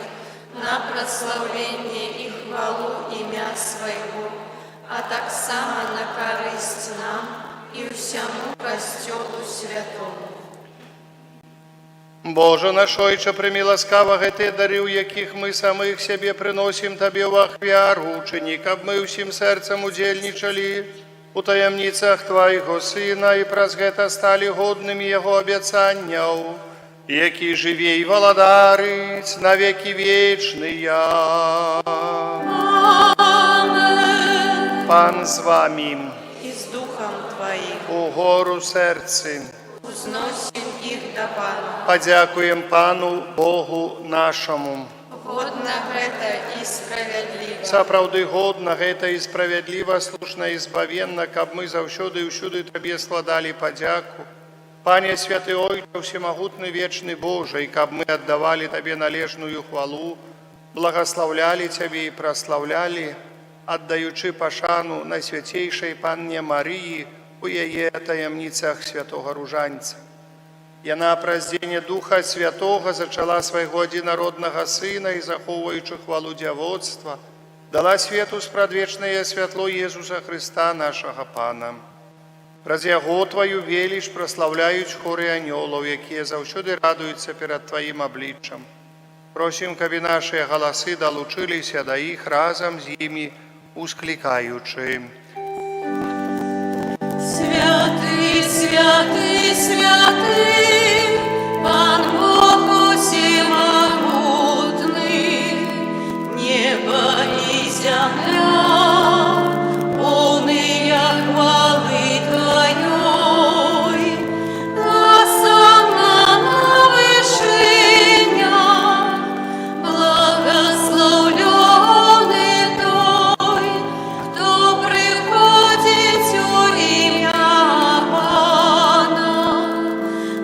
на прославление и хвалу имя Своего, а так само на користь нам и всему костелу святому. Боже наш Ойче, прийми ласкаво гэты дары, у яких мы самих себе приносим Тебе в ахвяру, учини, каб мы усім серцем удельничали у таємницях Твоего Сына и праз гэта стали годными Его обетцанняў, які живе и владарить на веки вечные. Аминь. Пан з вами, И с Духом Твоим у гору серці. узносим их до Пана. Подякуем Пану Богу нашему. Годна гэта і справядліва. Сапраўды годна, гэта і справядліва, слушна і збавенна, каб мы заўсёды і ўсюды Табе складалі падзяку. Пане святы Ойче, всемагутны вечны Божа, і каб мы аддавалі Табе належную хвалу, благаслаўлялі Цябе і праслаўлялі, аддаючы пашану Найсвяцейшай Панне Марыі у яе таямніцах святога Ружанца. Яна праз дзеянне Духа Святога зачала свайго адзінароднага Сына і, захоўваючы хвалу дзявоцтва, дала свету спрадвечнае святло Езуса Хрыста, нашага Пана. Праз яго Тваю веліч праслаўляюць хоры анёлаў, якія заўсёды радуюцца перад Тваім абліччам. Просім, каб і нашыя галасы далучыліся да іх разам з імі, усклікаючы. Святый, святый, святый, Пан Бог усемогутный, небо и земля, полные хвалы Твоей, осанна на вышинях, благословленный Той, кто приходит у имя Пана.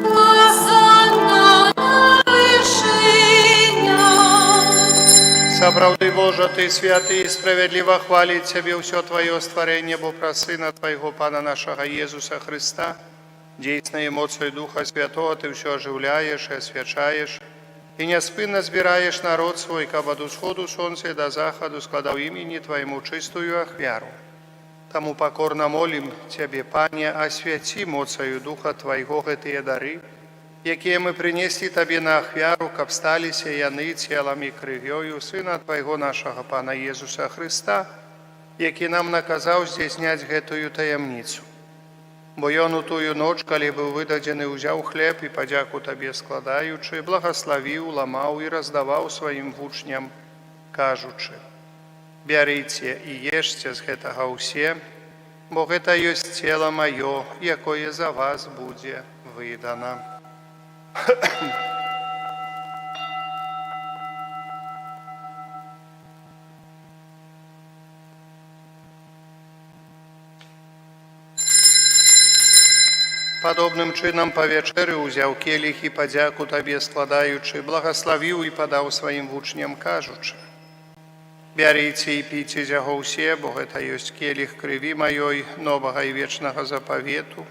Осанна на вышинях. Сапраўды, Божа, Ты святы і справядліва хваліць Цябе ўсё Тваё стварэнне, бо праз Сына Твайго Пана нашага Езуса Хрыста, дзейснай моцай Духа Святого Ты ўсё ажыўляеш і асвячаеш, і няспынна збіраеш народ свой, каб ад усходу сонца і да захаду складаў імені Твайму чыстую ахвяру. Таму пакорна молім Цябе, Пане, асвяці моцаю Духа Твайго гэтыя дары, якія мы прынеслі Табе на ахвяру, каб сталіся яны целам і крывёю Сына Твайго нашага Пана Езуса Хрыста, які нам наказаў здзяйсняць гэтую таямніцу. Бо Ён у тую ноч, калі быў выдадзены, узяў хлеб і, падзяку Табе складаючы, благаславіў, ламаў і раздаваў сваім вучням, кажучы: «Бярыце і ешце з гэтага ўсе, бо гэта ёсць цела маё, якое за вас будзе выдана». Падобным чынам па вячэры ўзяў келіх і, падзяку Табе складаючы, благаславіў і падаў сваім вучням, кажучы: «Бярыце і піце з яго ўсе, бо гэта ёсць келіх крыві маёй, новага і вечнага запавету,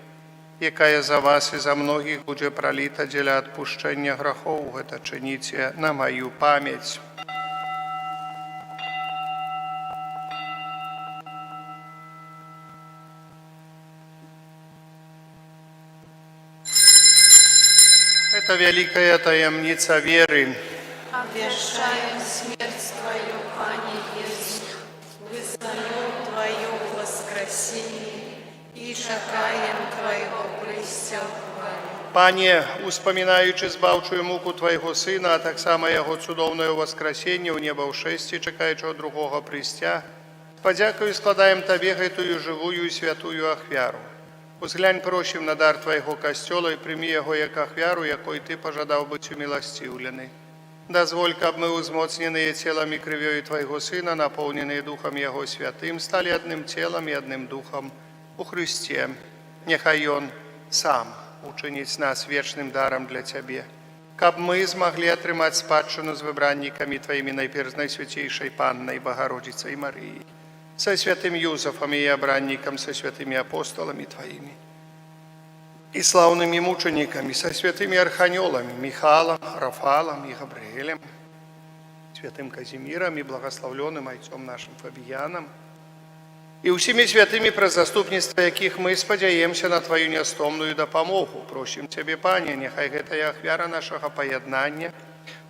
якая за вас і за многіх будзе праліта дзеля адпушчэння грахоў. Гэта чыніце на маю памяць». Это великая таямница веры. Обвещаем смерть Твою, Пане Иисус, вызнаем Твое воскресение и чекаем Твоего прыцця ў хвале. Пане, успамінаючы збаўчую муку Твайго Сына, а таксама Яго цудоўнае воскресенне ў неба ўшэсці, чакаючы другога прыцця, падзякаю складаем Табе гэтую жывую і святую ахвяру. Узглянь, просім, на дар Твайго касцёла і прымі яго як ахвяру, якой Ты пажадаў быць уміласціўлены. Дазволь, каб мы, узмоцненыя целам і крывёй Твайго Сына, напоўненыя Духам Яго Святым, сталі адным целам і адным Духам у Хрысце. Няхай Ён сам учыніць нас вечным дарам для Цябе, каб мы змаглі атрымаць спадчыну з выбраннікамі Тваімі, найперш Найсвяцейшай Паннай Багародзіцай Марыяй, со святым Юзафом и обранником, со святыми апостолами Твоими и славными мучениками, со святыми архангелами Михаилом, Рафалом и Габриэлем, святым Казимиром и благословленным отцом нашим Фабияном, и усими святыми, про заступництво яких мы спадзяемся на Твою нястомную дапамогу. Просим Тебе, Пане, нехай гэтая ахвяра нашага паяднання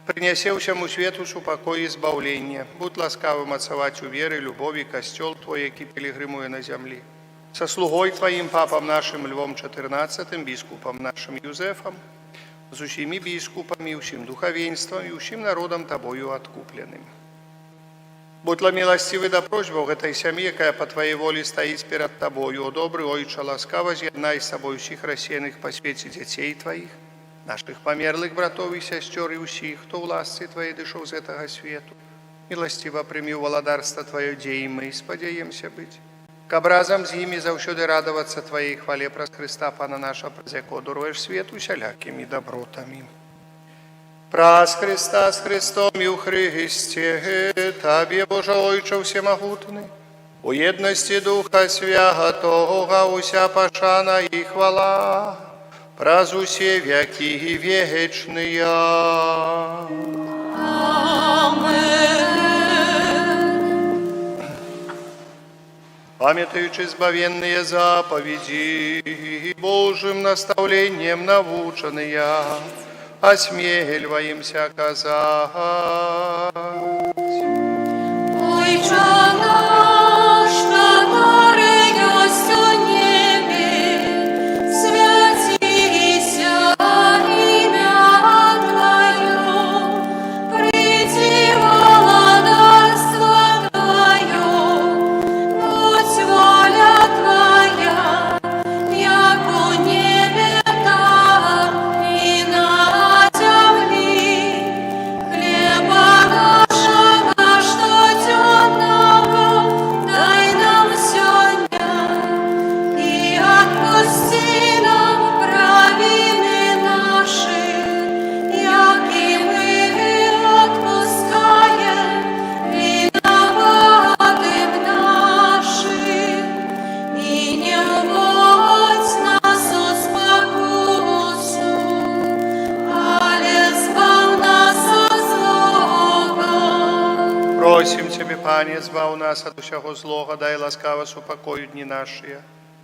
прынясе ўсяму свету супакой і збаўленне. Будь ласкавы мацаваць у веры, любові касцёл Твой, які пілігрымуе на зямлі. Со слугой Твоим, папам нашим Львом XIV, біскупам нашим Юзефом, з усімі біскупамі, усім духавенствам і усім народам Табою адкупленым. Будь милостивый да просьбаў гэтай сям'і, якая па Твоей волі стаіць перад Табою. О добры Ойча, ласкава з'яднай з Табой усіх рассеяных па свеце дзяцей Твоих, наших померлых братов и сестер и усих, кто в ласці Твоей дышал з этого свету. Милостиво прими владарство Твое, где и мы сподеемся быть. Каб разом з ними завсёды радоваться Твоей хвале праз Христа, Пана наша, праз яко даруєш свет усялякими добротами. Праз Христа с Христом и у Христе, Тебе, Боже Ойче всемогутный, у єдності Духа Святого, уся пошана и хвала, праз усе веки вечные. Памятаючи избавенные заповеди, Божьим наставлением наученные, осмеливаемся казать. Ойче наш, который есть у небе, святися имя Твое, приди владарство Твое, будь воля Твоя, як у небе, так и на земле. Хлеба нашего штоденного дай нам сегодня, и отпусти нам провины наши, як и мы отпускаем виноватым нашим, и не вводь нас в спокусу, але избав нас от злого. Просим Тебе, Пане, избав нас от всего злого, дай ласкаво супокою дни наши.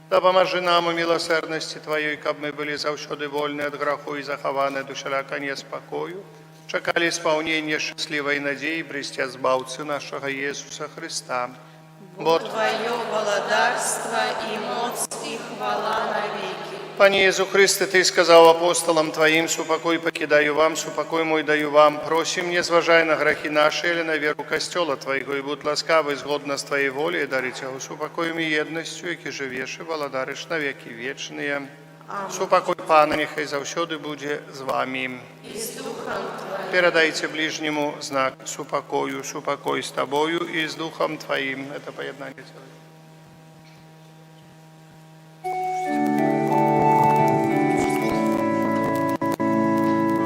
Да поможи нам у милосердности Твоей, каб мы были завсёды вольны от греху и захованы до всяка неспокою, чекали исполнения счастливой надеи, брестя збавцы нашего Иисуса Христа. Вот, Твое владарство и моц и хвала навеки. Пане Иисус Христе, Ты сказал апостолам Твоим, супокой покидаю вам, супокой мой даю вам. Просим, не зважай на грехи наши или на веру костела Твоего, и будь ласкавый згодно с Твоей волей, дарить его супокоем и едностью, яки живешь и владариш на веки вечные. Супокой Пана, нехай завсёды буде з вами. И с Духом Твоим. Передайте ближнему знак супокою, супокой с Тобою и с Духом Твоим. Это поеднание целое.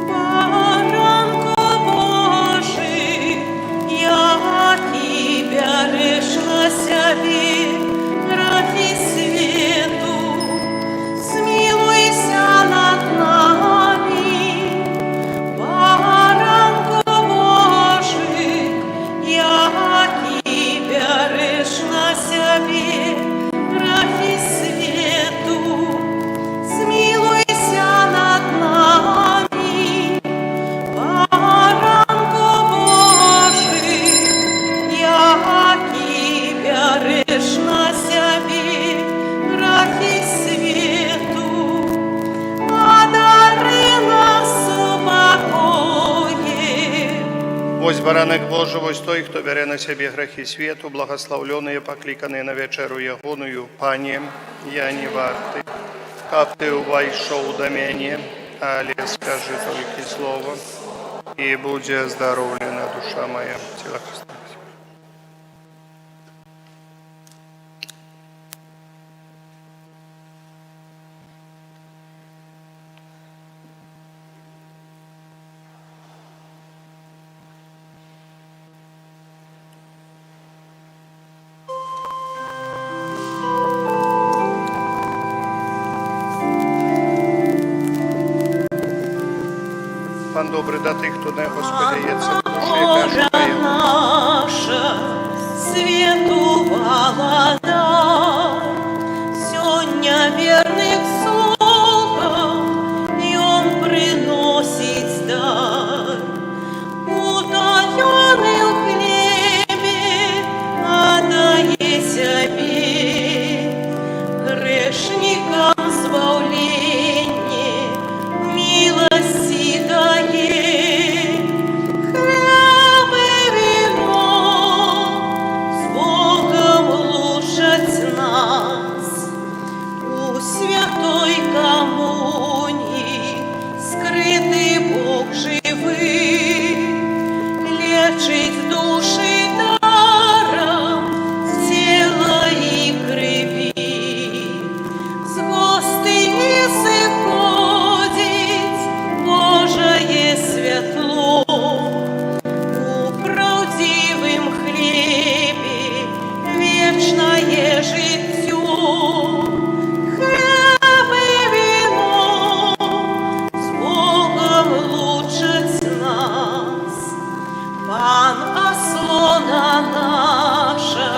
Баранко Божий, я Тебя решила себе, ради свету, смилуйся над нами. Баранко Божий, я Тебя решила себе, ради свету, смилуйся над нами. Баранко Божий, я Тебя решила себе, ради свету, одари нас упокоем. Вось баранок Божий, вось той, хто бере на себе грехи свету, благословленные, покликаные на вечеру ягоную. Пане, я не вартий, каб Ти увайшов до мене, але скажи тільки слово, і буде здоровлена душа моя. Тіла Христа. Пан добрий до тих, хто не Господяється до душі, яка шукає. Наша свету володар, сегодня верных слугам, и он приносит дар. Утаенный в хлебе отдае себе, грешникам избавление, милости дает. Хлеб и вино, дає життю. Хліб і віно з Богом лучить нас. Пан ослона наша,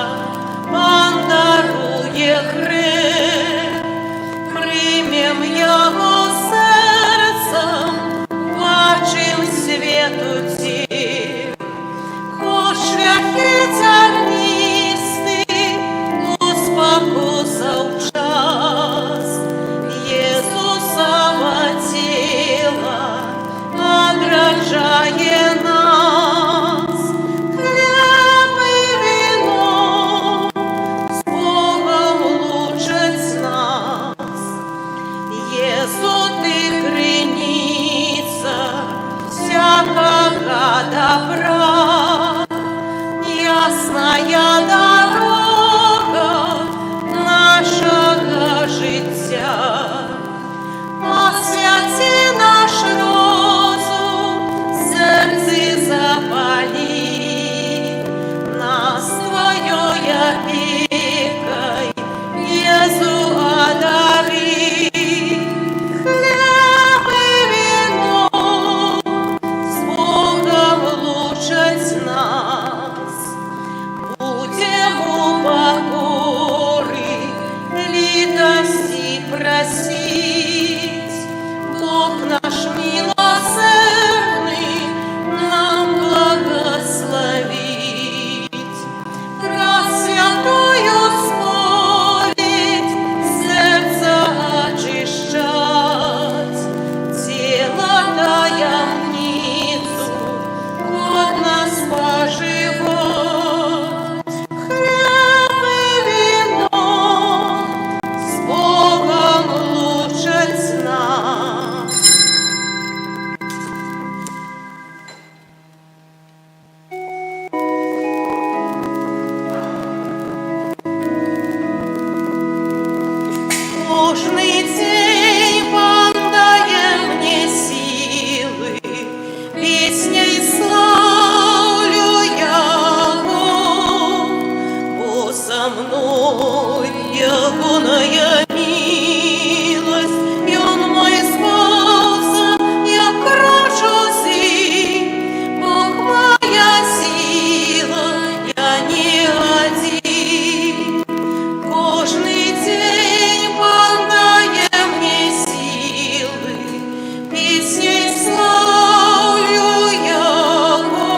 Пан дарує хліб. Приймем Його серцем, бачим світу тіх. Хоч шляхи тернисті, успокусав час. Єсусова тіла одражає нас. Хліб і віно з Богом лучить нас. Єсу, ти криниця всякого добра, ясная дорога нашого життя. Освяти наш розум, серці запали, нас Твоєю опікою, Єсу, одари. Хліб і віно з Богом лучить нас. Будем у покорі літості просить. Бог наш милосердний нам благословить. Пресвятую сповідь серця очищать, тіло таємницю годно споживать. Хліб і віно з Богом лучить нас. Кожний день Пан дає мені сили, піснею славлю Його, бо со мною Ягоная милость, и Он мой спасся, я кручусь, Бог моя сила, я не один. Кожний день Пан дає мені сили, піснею славлю Його,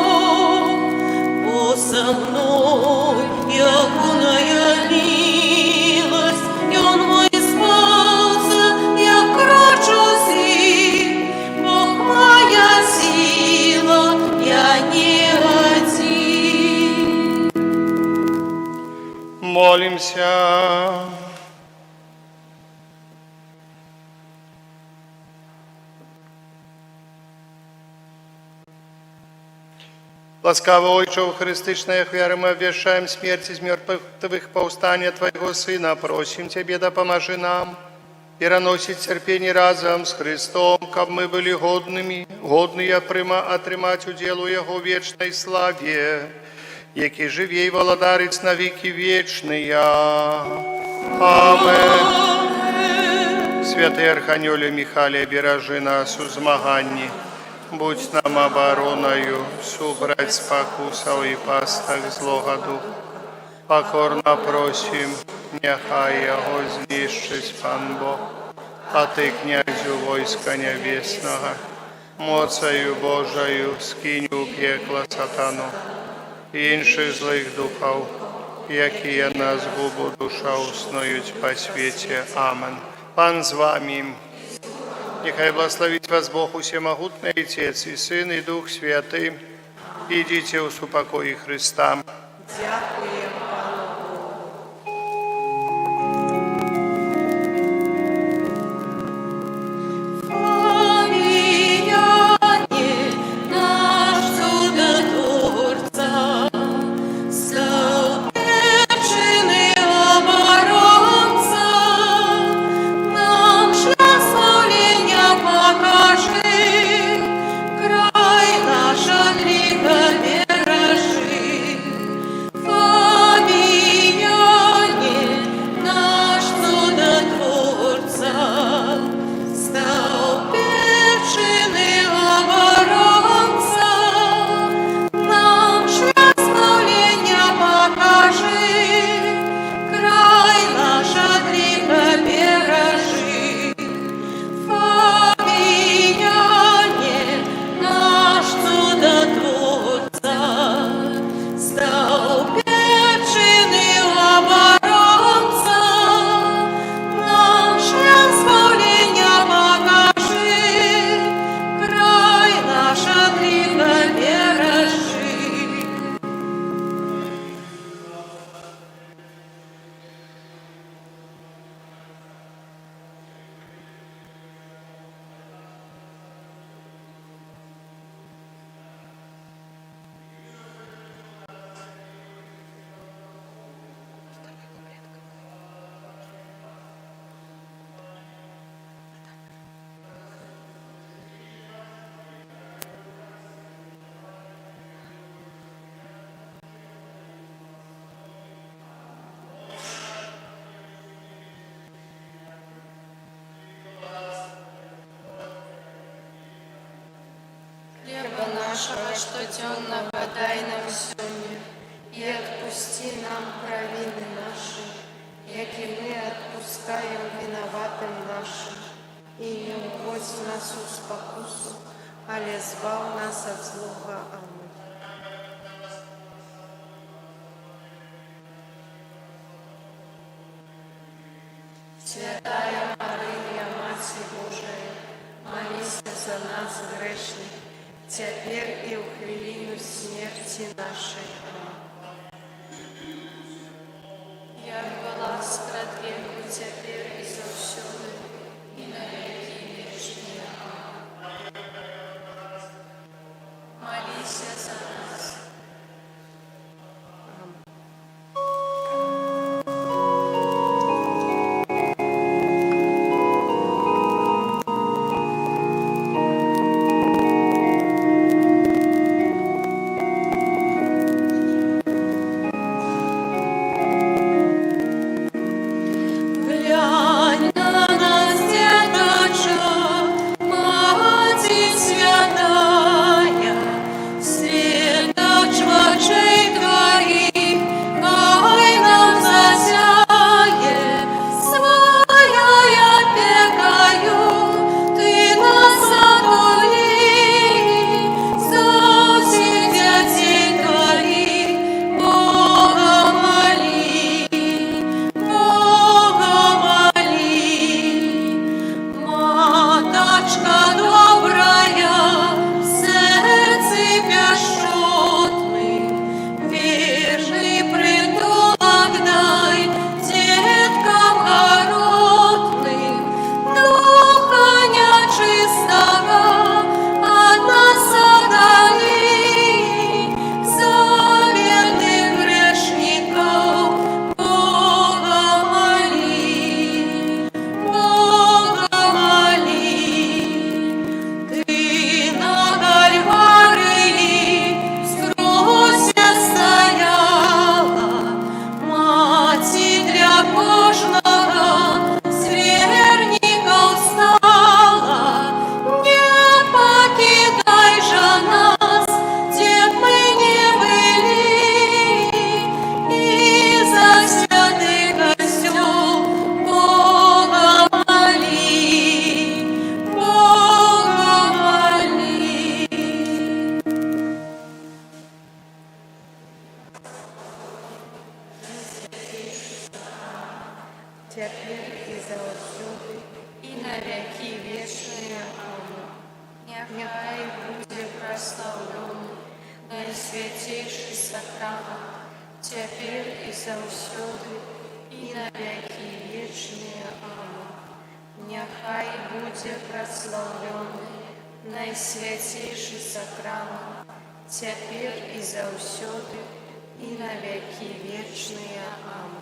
бо со мною Ягоная милость, и Он мой спасся, я кручусь, Бог моя сила, я не один. Молимся. Ласкавый Отче, в христичных веры мы обвещаем смерть из мертвых повстания Твоего Сына. Просим Тебе, да поможи нам переносить терпение разом с Христом, как мы были годные отримать уделу Его вечной славе, який живе и володарит на веки вечные. Аминь. Святый Архангеле Михале, бережи нас у змаганні. Будь нам обороною, субрать спокусов и пастах злого духа. Покорно просим, нехай Його знищить Пан Бог, а Ти, князю войска небесного, моцею Божою скинь у пекло сатану і інших злих духов, які на згубу душа уснують по світі. Амен. Пан з вами. Нехай благословить вас Бог Усемогутний, Отец и Сын, и Дух Святый. Идите в упокої Христа. Край наш от греха бережи. Хлеба нашего штоденного дай нам сегодня, и отпусти нам провины наши, яки мы отпускаем виноватым нашим, и не уводь нас в спокусу, але избав нас от злого. Аминь. Святая Мария, Матерь Божия, молись за нас грешных, теперь и в хвилину смерти нашей. Я была страт греху теперь и завсёды, и на веки вечные. Молись за нас. Глянь на нас, деточа, Мати святая, светоч в очей Твоих, хай нам засяє, своей опекою Ты нас охрани, за всех детей Твоих, Бога моли, Бога моли. Маточка добрая, в сердце пяшотным, верный притулок дай деткам городным, духа нечистого от нас отдали, за верных грешников Бога моли, Бога моли. Ты на Кальварии с кровью стояла, Мати для кожного зверника стала. Не покидай же нас, где б мы не были, и за святый костел Бога моли, Бога моли. Теперь и завсёды, и на веки вечные. Аминь. Нехай будет прославлен наисвятейший сакрамент, теперь и завсёды, и на веки вечные. Аминь. Нехай будет прославлен наисвятейший сакрамент, теперь и завсёды, и на веки вечные. Аминь.